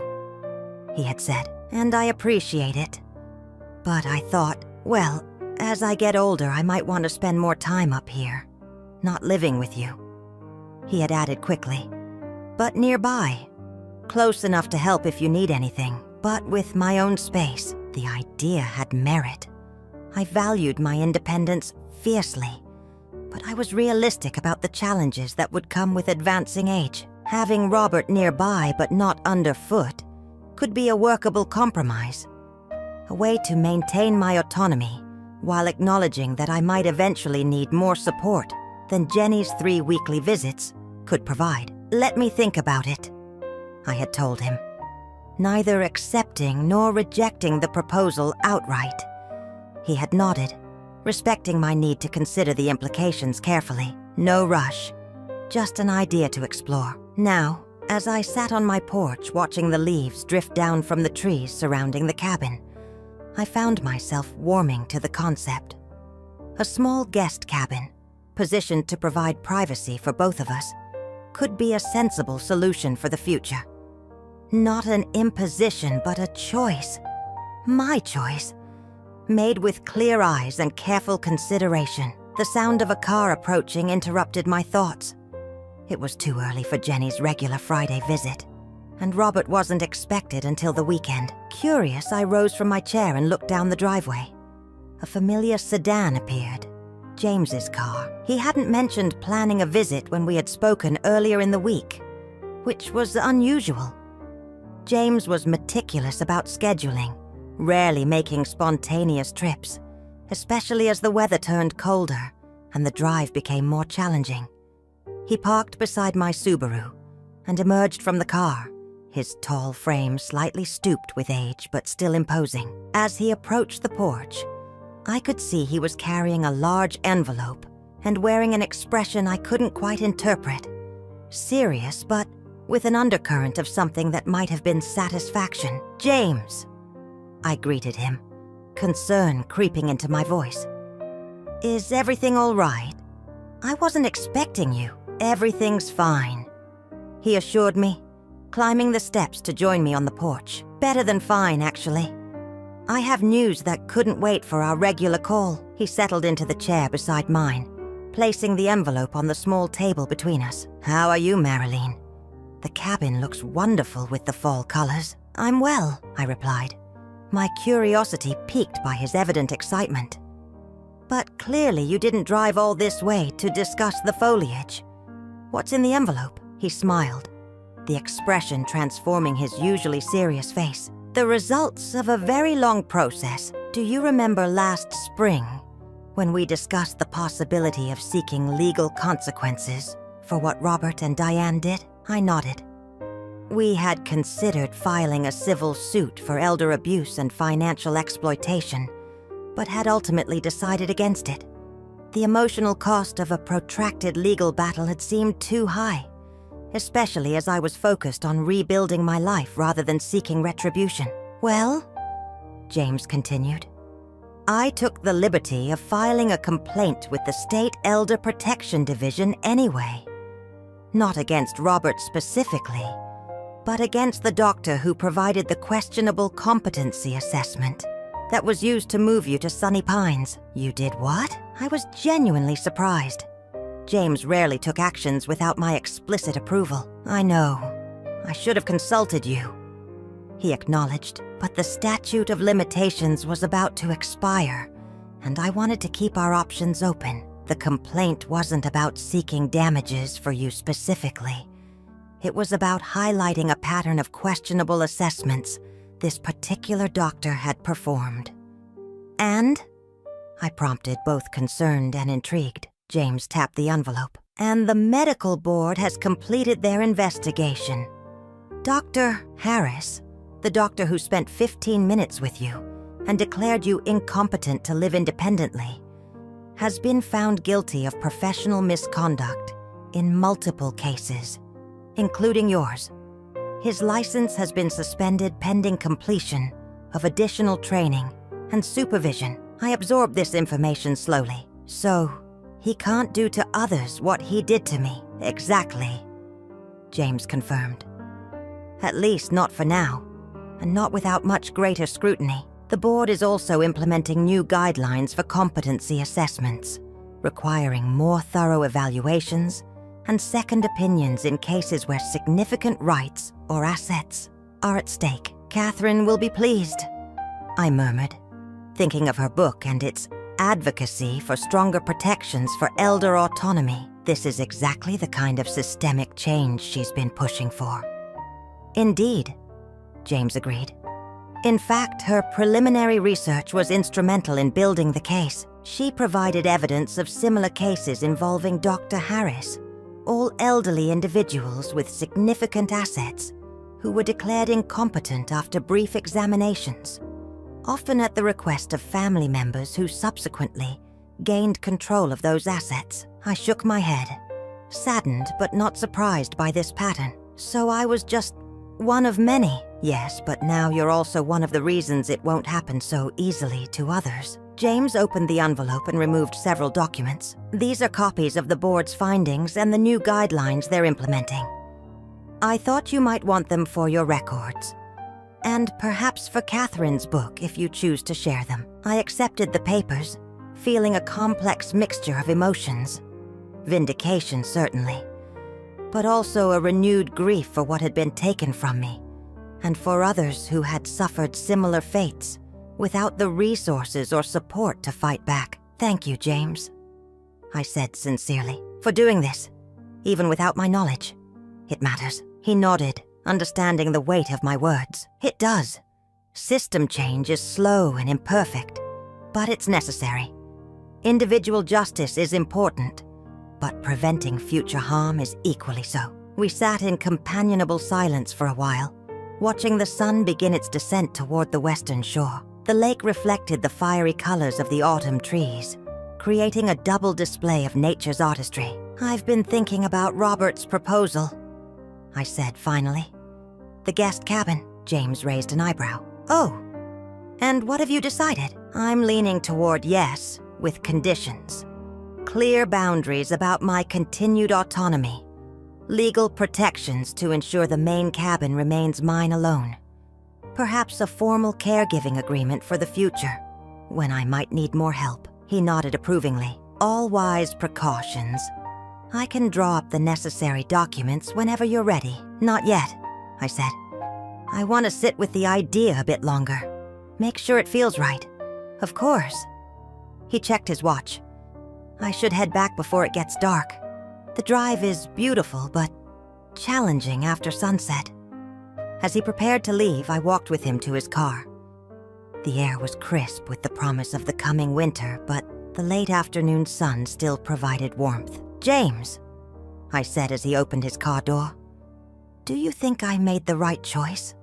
he had said, "and I appreciate it. But I thought, well, as I get older, I might want to spend more time up here, not living with you." He had added quickly, "But nearby, close enough to help if you need anything, but with my own space." The idea had merit. I valued my independence fiercely, but I was realistic about the challenges that would come with advancing age. Having Robert nearby but not underfoot could be a workable compromise, a way to maintain my autonomy while acknowledging that I might eventually need more support than Jenny's 3 weekly visits could provide. "Let me think about it," I had told him, neither accepting nor rejecting the proposal outright. He had nodded, respecting my need to consider the implications carefully. No rush, just an idea to explore. Now, as I sat on my porch watching the leaves drift down from the trees surrounding the cabin, I found myself warming to the concept. A small guest cabin, positioned to provide privacy for both of us, could be a sensible solution for the future. Not an imposition, but a choice. My choice. Made with clear eyes and careful consideration. The sound of a car approaching interrupted my thoughts. It was too early for Jenny's regular Friday visit, and Robert wasn't expected until the weekend. Curious, I rose from my chair and looked down the driveway. A familiar sedan appeared. James's car. He hadn't mentioned planning a visit when we had spoken earlier in the week, which was unusual. James was meticulous about scheduling, rarely making spontaneous trips, especially as the weather turned colder and the drive became more challenging. He parked beside my Subaru and emerged from the car, his tall frame slightly stooped with age but still imposing. As he approached the porch, I could see he was carrying a large envelope and wearing an expression I couldn't quite interpret. Serious, but with an undercurrent of something that might have been satisfaction. "James," I greeted him, concern creeping into my voice. "Is everything all right? I wasn't expecting you." "Everything's fine," he assured me, climbing the steps to join me on the porch. "Better than fine, actually. I have news that couldn't wait for our regular call." He settled into the chair beside mine, placing the envelope on the small table between us. "How are you, Marylene? The cabin looks wonderful with the fall colors." "I'm well," I replied, my curiosity piqued by his evident excitement. "But clearly you didn't drive all this way to discuss the foliage. What's in the envelope?" He smiled, the expression transforming his usually serious face. "The results of a very long process. Do you remember last spring when we discussed the possibility of seeking legal consequences for what Robert and Diane did?" I nodded. We had considered filing a civil suit for elder abuse and financial exploitation, but had ultimately decided against it. The emotional cost of a protracted legal battle had seemed too high, especially as I was focused on rebuilding my life rather than seeking retribution. "Well," James continued, "I took the liberty of filing a complaint with the State Elder Protection Division anyway. Not against Robert specifically, but against the doctor who provided the questionable competency assessment that was used to move you to Sunny Pines." "You did what?" I was genuinely surprised. James rarely took actions without my explicit approval. "I know. I should have consulted you," he acknowledged, "but the statute of limitations was about to expire, and I wanted to keep our options open. The complaint wasn't about seeking damages for you specifically. It was about highlighting a pattern of questionable assessments this particular doctor had performed." "And?" I prompted, both concerned and intrigued. James tapped the envelope. "And the medical board has completed their investigation. Dr. Harris, the doctor who spent 15 minutes with you and declared you incompetent to live independently, has been found guilty of professional misconduct in multiple cases, including yours. His license has been suspended pending completion of additional training and supervision." I absorbed this information slowly. "So, he can't do to others what he did to me." "Exactly," James confirmed. "At least not for now, and not without much greater scrutiny. The board is also implementing new guidelines for competency assessments, requiring more thorough evaluations and second opinions in cases where significant rights or assets are at stake." "Catherine will be pleased," I murmured, thinking of her book and its advocacy for stronger protections for elder autonomy. This is exactly the kind of systemic change she's been pushing for. "Indeed," James agreed. "In fact, her preliminary research was instrumental in building the case. She provided evidence of similar cases involving Dr. Harris, all elderly individuals with significant assets who were declared incompetent after brief examinations, often at the request of family members who subsequently gained control of those assets." I shook my head, saddened but not surprised by this pattern. "So I was just one of many." "Yes, but now you're also one of the reasons it won't happen so easily to others." James opened the envelope and removed several documents. "These are copies of the board's findings and the new guidelines they're implementing. I thought you might want them for your records, and perhaps for Catherine's book if you choose to share them." I accepted the papers, feeling a complex mixture of emotions. Vindication, certainly, but also a renewed grief for what had been taken from me, and for others who had suffered similar fates without the resources or support to fight back. "Thank you, James," I said sincerely, "for doing this, even without my knowledge. It matters." He nodded, understanding the weight of my words. "It does. System change is slow and imperfect, but it's necessary. Individual justice is important, but preventing future harm is equally so." We sat in companionable silence for a while, watching the sun begin its descent toward the western shore. The lake reflected the fiery colors of the autumn trees, creating a double display of nature's artistry. "I've been thinking about Robert's proposal," I said finally. "The guest cabin," James raised an eyebrow. "Oh, and what have you decided?" "I'm leaning toward yes, with conditions. Clear boundaries about my continued autonomy. Legal protections to ensure the main cabin remains mine alone. Perhaps a formal caregiving agreement for the future, when I might need more help." He nodded approvingly. "All wise precautions. I can draw up the necessary documents whenever you're ready." "Not yet," I said. "I want to sit with the idea a bit longer. Make sure it feels right." "Of course." He checked his watch. "I should head back before it gets dark. The drive is beautiful, but challenging after sunset." As he prepared to leave, I walked with him to his car. The air was crisp with the promise of the coming winter, but the late afternoon sun still provided warmth. "James," I said as he opened his car door, "do you think I made the right choice?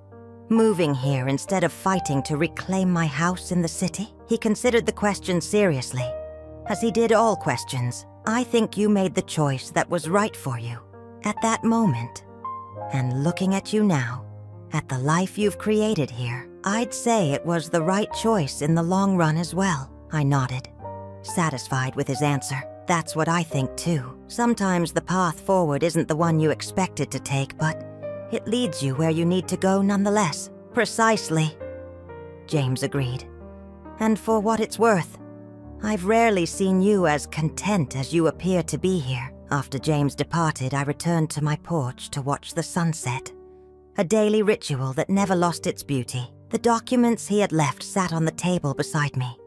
Moving here instead of fighting to reclaim my house in the city?" He considered the question seriously, as he did all questions. "I think you made the choice that was right for you at that moment. And looking at you now, at the life you've created here, I'd say it was the right choice in the long run as well." I nodded, satisfied with his answer. "That's what I think too. Sometimes the path forward isn't the one you expected to take, but it leads you where you need to go nonetheless." "Precisely," James agreed. "And for what it's worth, I've rarely seen you as content as you appear to be here." After James departed, I returned to my porch to watch the sunset, a daily ritual that never lost its beauty. The documents he had left sat on the table beside me,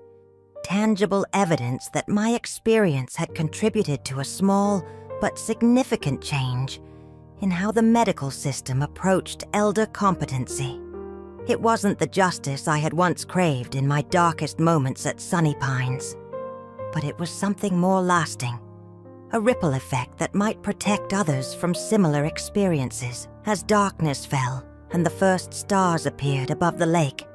tangible evidence that my experience had contributed to a small but significant change in how the medical system approached elder competency. It wasn't the justice I had once craved in my darkest moments at Sunny Pines, but it was something more lasting, a ripple effect that might protect others from similar experiences. As darkness fell and the first stars appeared above the lake,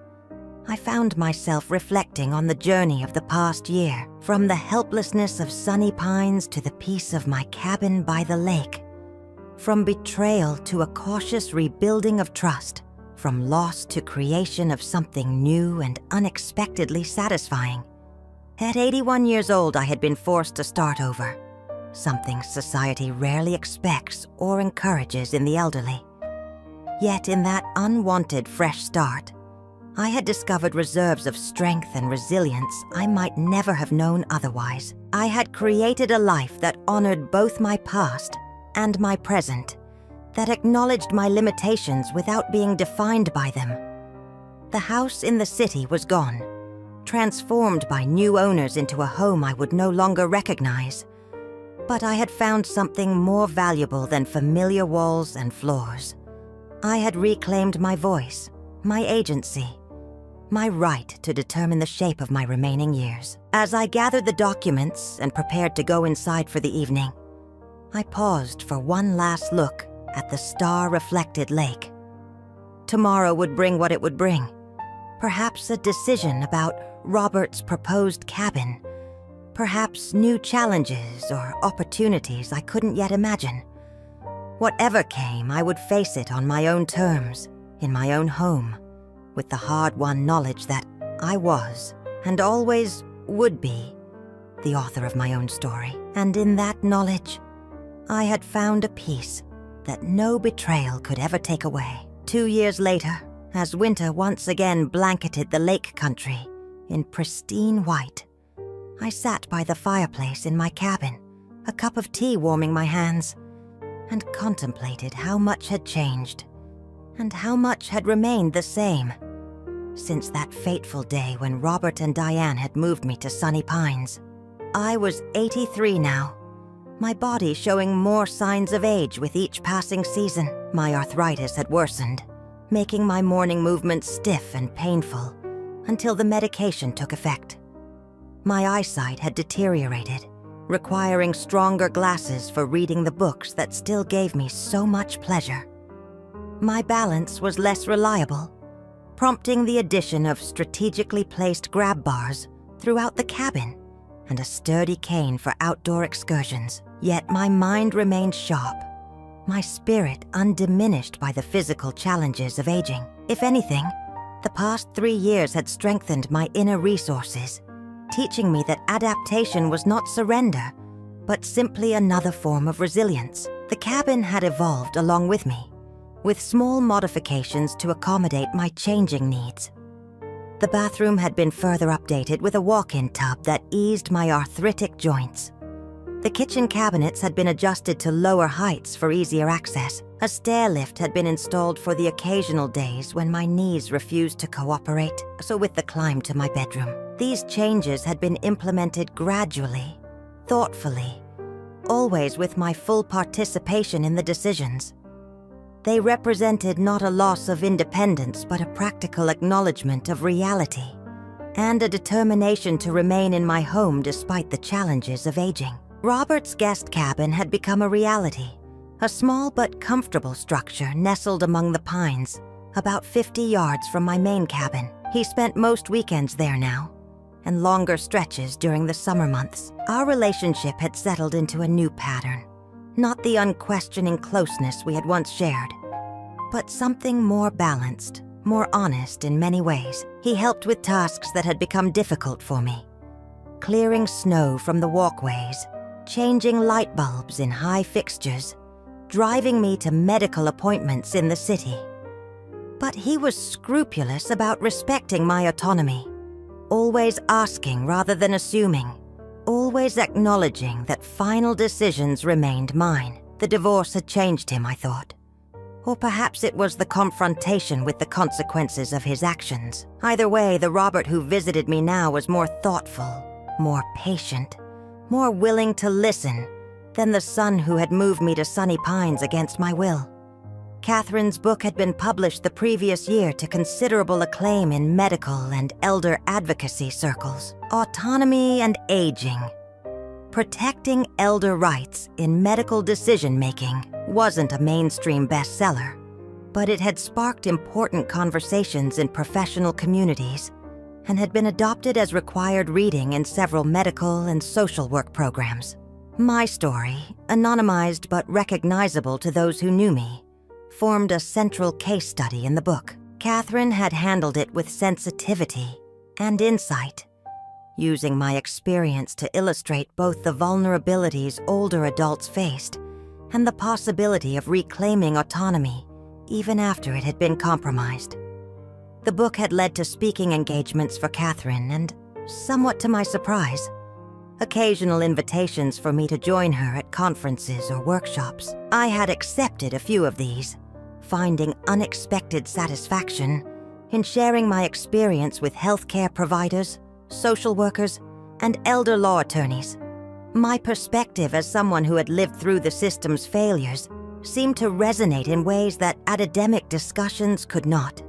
I found myself reflecting on the journey of the past year, from the helplessness of Sunny Pines to the peace of my cabin by the lake, from betrayal to a cautious rebuilding of trust, from loss to creation of something new and unexpectedly satisfying. At 81 years old, I had been forced to start over, something society rarely expects or encourages in the elderly. Yet in that unwanted fresh start, I had discovered reserves of strength and resilience I might never have known otherwise. I had created a life that honored both my past and my present, that acknowledged my limitations without being defined by them. The house in the city was gone, transformed by new owners into a home I would no longer recognize. But I had found something more valuable than familiar walls and floors. I had reclaimed my voice, my agency, my right to determine the shape of my remaining years. As I gathered the documents and prepared to go inside for the evening, I paused for one last look at the star-reflected lake. Tomorrow would bring what it would bring. Perhaps a decision about Robert's proposed cabin. Perhaps new challenges or opportunities I couldn't yet imagine. Whatever came, I would face it on my own terms, in my own home, with the hard-won knowledge that I was, and always would be, the author of my own story. And in that knowledge, I had found a peace that no betrayal could ever take away. 2 years later, as winter once again blanketed the lake country in pristine white, I sat by the fireplace in my cabin, a cup of tea warming my hands, and contemplated how much had changed, and how much had remained the same, since that fateful day when Robert and Diane had moved me to Sunny Pines. I was 83 now, my body showing more signs of age with each passing season. My arthritis had worsened, making my morning movements stiff and painful, until the medication took effect. My eyesight had deteriorated, requiring stronger glasses for reading the books that still gave me so much pleasure. My balance was less reliable, prompting the addition of strategically placed grab bars throughout the cabin and a sturdy cane for outdoor excursions. Yet my mind remained sharp, my spirit undiminished by the physical challenges of aging. If anything, the past 3 years had strengthened my inner resources, teaching me that adaptation was not surrender, but simply another form of resilience. The cabin had evolved along with me, with small modifications to accommodate my changing needs. The bathroom had been further updated with a walk-in tub that eased my arthritic joints. The kitchen cabinets had been adjusted to lower heights for easier access. A stair lift had been installed for the occasional days when my knees refused to cooperate, so with the climb to my bedroom. These changes had been implemented gradually, thoughtfully, always with my full participation in the decisions. They represented not a loss of independence, but a practical acknowledgement of reality, and a determination to remain in my home despite the challenges of aging. Robert's guest cabin had become a reality, a small but comfortable structure nestled among the pines, about 50 yards from my main cabin. He spent most weekends there now, and longer stretches during the summer months. Our relationship had settled into a new pattern, not the unquestioning closeness we had once shared, but something more balanced, more honest in many ways. He helped with tasks that had become difficult for me, clearing snow from the walkways, changing light bulbs in high fixtures, driving me to medical appointments in the city. But he was scrupulous about respecting my autonomy, always asking rather than assuming, always acknowledging that final decisions remained mine. The divorce had changed him, I thought. Or perhaps it was the confrontation with the consequences of his actions. Either way, the Robert who visited me now was more thoughtful, more patient, more willing to listen than the son who had moved me to Sunny Pines against my will. Catherine's book had been published the previous year to considerable acclaim in medical and elder advocacy circles. Autonomy and Aging. Protecting Elder Rights in Medical Decision-Making wasn't a mainstream bestseller, but it had sparked important conversations in professional communities and had been adopted as required reading in several medical and social work programs. My story, anonymized but recognizable to those who knew me, formed a central case study in the book. Catherine had handled it with sensitivity and insight, using my experience to illustrate both the vulnerabilities older adults faced and the possibility of reclaiming autonomy even after it had been compromised. The book had led to speaking engagements for Catherine and, somewhat to my surprise, occasional invitations for me to join her at conferences or workshops. I had accepted a few of these, finding unexpected satisfaction in sharing my experience with healthcare providers, social workers, and elder law attorneys. My perspective as someone who had lived through the system's failures seemed to resonate in ways that academic discussions could not.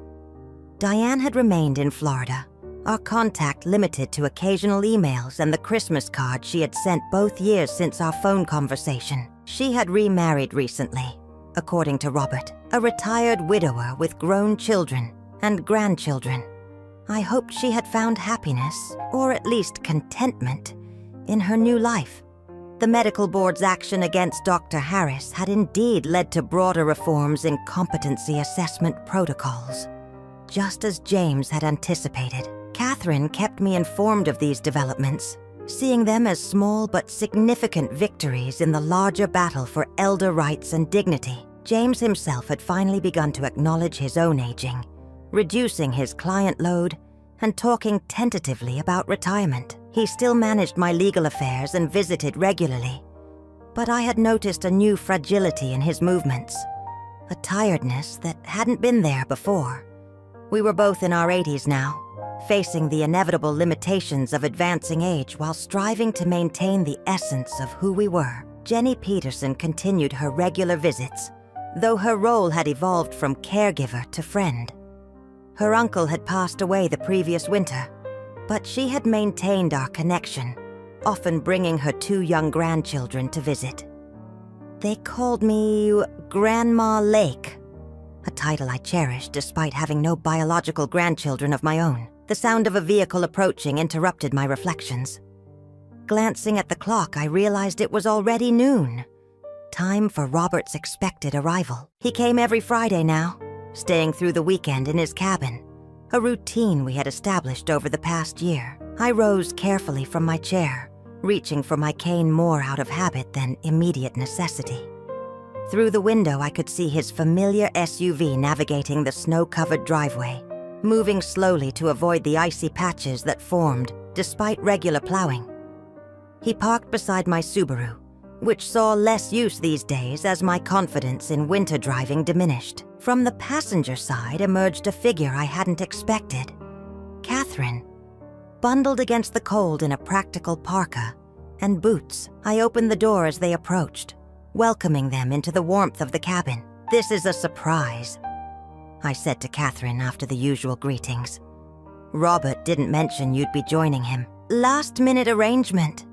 Diane had remained in Florida, our contact limited to occasional emails and the Christmas card she had sent both years since our phone conversation. She had remarried recently, according to Robert, a retired widower with grown children and grandchildren. I hoped she had found happiness, or at least contentment, in her new life. The medical board's action against Dr. Harris had indeed led to broader reforms in competency assessment protocols, just as James had anticipated. Catherine kept me informed of these developments, seeing them as small but significant victories in the larger battle for elder rights and dignity. James himself had finally begun to acknowledge his own aging, reducing his client load and talking tentatively about retirement. He still managed my legal affairs and visited regularly, but I had noticed a new fragility in his movements, a tiredness that hadn't been there before. We were both in our 80s now, facing the inevitable limitations of advancing age while striving to maintain the essence of who we were. Jenny Peterson continued her regular visits, though her role had evolved from caregiver to friend. Her uncle had passed away the previous winter, but she had maintained our connection, often bringing her 2 young grandchildren to visit. They called me Grandma Lake, a title I cherished despite having no biological grandchildren of my own. The sound of a vehicle approaching interrupted my reflections. Glancing at the clock, I realized it was already noon. Time for Robert's expected arrival. He came every Friday now, staying through the weekend in his cabin, a routine we had established over the past year. I rose carefully from my chair, reaching for my cane more out of habit than immediate necessity. Through the window, I could see his familiar SUV navigating the snow-covered driveway, moving slowly to avoid the icy patches that formed despite regular plowing. He parked beside my Subaru, which saw less use these days as my confidence in winter driving diminished. From the passenger side emerged a figure I hadn't expected. Catherine, bundled against the cold in a practical parka and boots. I opened the door as they approached, welcoming them into the warmth of the cabin. "This is a surprise," I said to Catherine after the usual greetings. "Robert didn't mention you'd be joining him." "Last-minute arrangement,"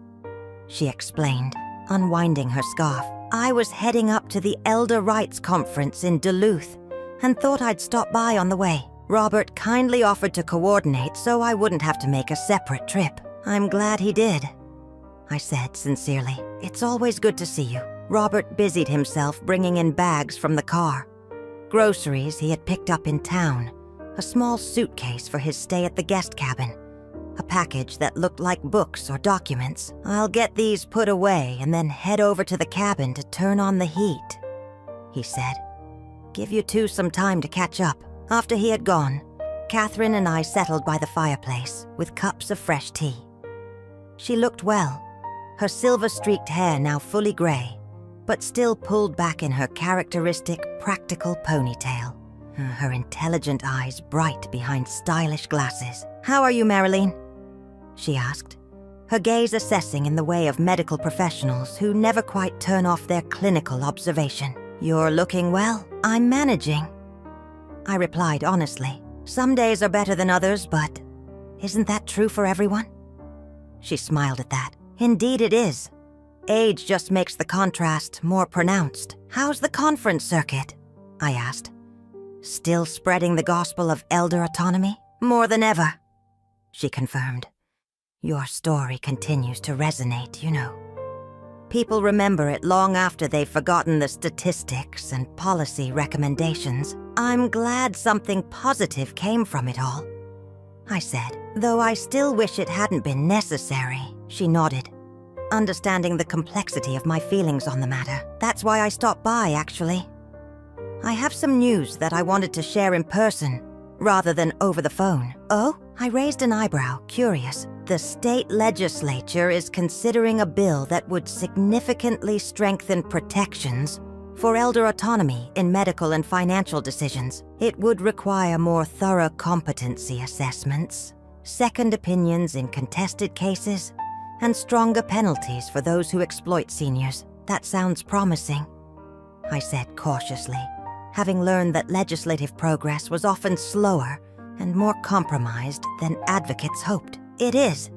she explained, unwinding her scarf. "I was heading up to the Elder Rights Conference in Duluth and thought I'd stop by on the way. Robert kindly offered to coordinate so I wouldn't have to make a separate trip." "I'm glad he did," I said sincerely. "It's always good to see you." Robert busied himself bringing in bags from the car, groceries he had picked up in town, a small suitcase for his stay at the guest cabin, a package that looked like books or documents. "I'll get these put away and then head over to the cabin to turn on the heat," he said. "Give you two some time to catch up." After he had gone, Catherine and I settled by the fireplace with cups of fresh tea. She looked well, her silver-streaked hair now fully gray, but still pulled back in her characteristic practical ponytail, her intelligent eyes bright behind stylish glasses. "How are you, Marylene?" she asked, her gaze assessing in the way of medical professionals who never quite turn off their clinical observation. "You're looking well." "I'm managing," I replied honestly. "Some days are better than others, but isn't that true for everyone?" She smiled at that. "Indeed it is. Age just makes the contrast more pronounced." "How's the conference circuit?" I asked. "Still spreading the gospel of elder autonomy?" "More than ever," she confirmed. "Your story continues to resonate, you know. People remember it long after they've forgotten the statistics and policy recommendations." "I'm glad something positive came from it all," I said, "though I still wish it hadn't been necessary." She nodded, understanding the complexity of my feelings on the matter. "That's why I stopped by, actually. I have some news that I wanted to share in person, rather than over the phone." "Oh?" I raised an eyebrow, curious. "The state legislature is considering a bill that would significantly strengthen protections for elder autonomy in medical and financial decisions. It would require more thorough competency assessments, second opinions in contested cases, and stronger penalties for those who exploit seniors." "That sounds promising," I said cautiously, having learned that legislative progress was often slower and more compromised than advocates hoped. "It is,"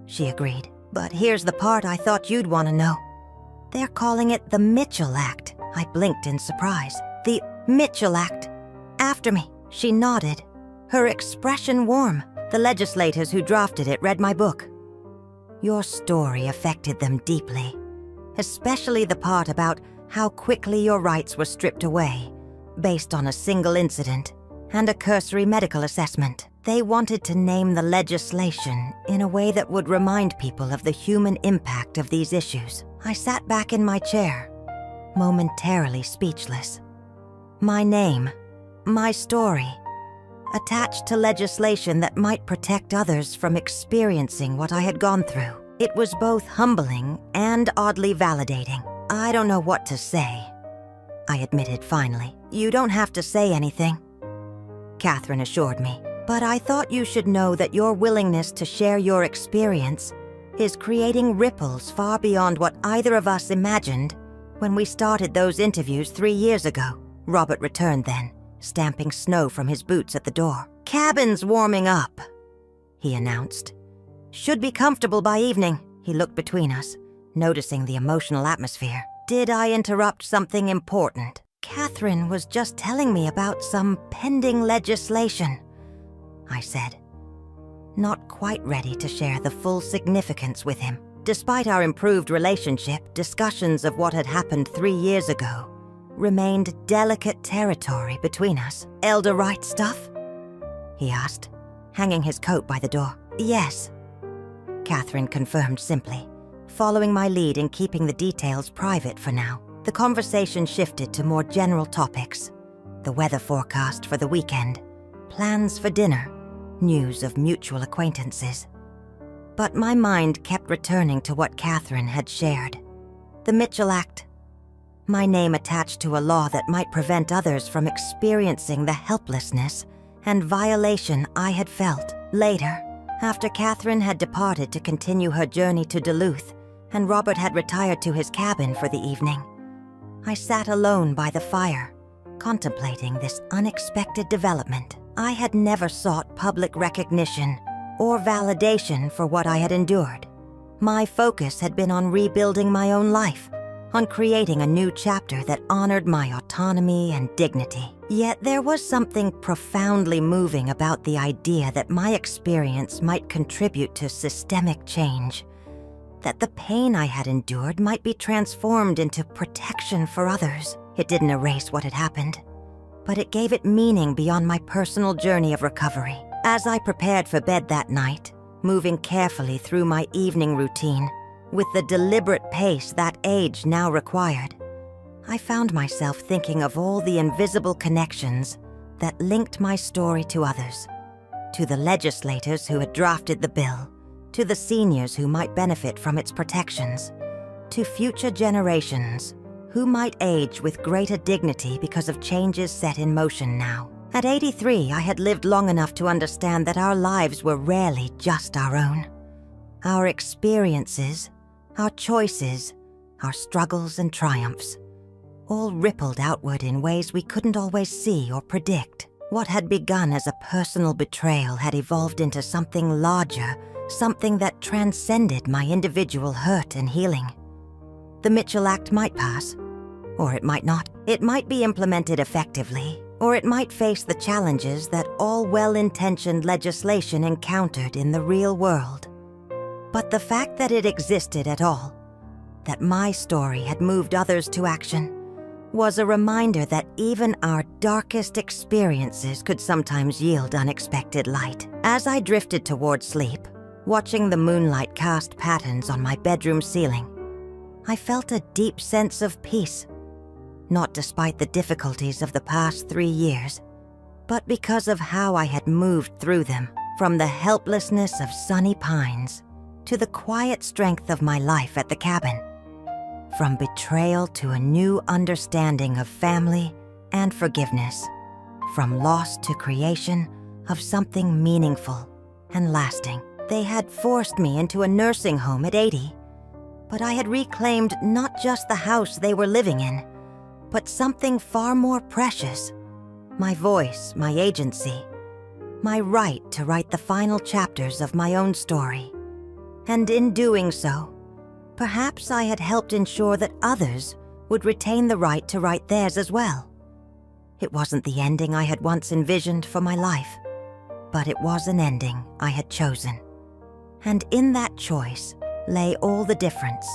she agreed. "But here's the part I thought you'd want to know. They're calling it the Mitchell Act." I blinked in surprise. "The Mitchell Act. After me." She nodded, her expression warm. "The legislators who drafted it read my book. Your story affected them deeply, especially the part about how quickly your rights were stripped away, based on a single incident and a cursory medical assessment. They wanted to name the legislation in a way that would remind people of the human impact of these issues." I sat back in my chair, momentarily speechless. My name, my story, attached to legislation that might protect others from experiencing what I had gone through. It was both humbling and oddly validating. "I don't know what to say," I admitted finally. "You don't have to say anything," Catherine assured me. "But I thought you should know that your willingness to share your experience is creating ripples far beyond what either of us imagined when we started those interviews 3 years ago." Robert returned then, stamping snow from his boots at the door. "Cabin's warming up," he announced. "Should be comfortable by evening." He looked between us, noticing the emotional atmosphere. "Did I interrupt something important?" Catherine was just telling me about some pending legislation, I said, not quite ready to share the full significance with him. Despite our improved relationship, discussions of what had happened 3 years ago remained delicate territory between us. Elder right stuff? He asked, hanging his coat by the door. Yes, Catherine confirmed simply, following my lead in keeping the details private for now. The conversation shifted to more general topics: the weather forecast for the weekend, plans for dinner, news of mutual acquaintances. But my mind kept returning to what Catherine had shared. The Mitchell Act. My name attached to a law that might prevent others from experiencing the helplessness and violation I had felt. Later, after Catherine had departed to continue her journey to Duluth and Robert had retired to his cabin for the evening, I sat alone by the fire, contemplating this unexpected development. I had never sought public recognition or validation for what I had endured. My focus had been on rebuilding my own life, on creating a new chapter that honored my autonomy and dignity. Yet there was something profoundly moving about the idea that my experience might contribute to systemic change, that the pain I had endured might be transformed into protection for others. It didn't erase what had happened, but it gave it meaning beyond my personal journey of recovery. As I prepared for bed that night, moving carefully through my evening routine, with the deliberate pace that age now required, I found myself thinking of all the invisible connections that linked my story to others, to the legislators who had drafted the bill, to the seniors who might benefit from its protections, to future generations who might age with greater dignity because of changes set in motion now. At 83, I had lived long enough to understand that our lives were rarely just our own. Our experiences, our choices, our struggles and triumphs, all rippled outward in ways we couldn't always see or predict. What had begun as a personal betrayal had evolved into something larger, something that transcended my individual hurt and healing. The Mitchell Act might pass, or it might not. It might be implemented effectively, or it might face the challenges that all well-intentioned legislation encountered in the real world. But the fact that it existed at all, that my story had moved others to action, was a reminder that even our darkest experiences could sometimes yield unexpected light. As I drifted toward sleep, watching the moonlight cast patterns on my bedroom ceiling, I felt a deep sense of peace, not despite the difficulties of the past 3 years, but because of how I had moved through them, from the helplessness of sunny pines to the quiet strength of my life at the cabin, from betrayal to a new understanding of family and forgiveness, from loss to creation of something meaningful and lasting. They had forced me into a nursing home at 80, but I had reclaimed not just the house they were living in, but something far more precious: my voice, my agency, my right to write the final chapters of my own story. And in doing so, perhaps I had helped ensure that others would retain the right to write theirs as well. It wasn't the ending I had once envisioned for my life, but it was an ending I had chosen. And in that choice lay all the difference.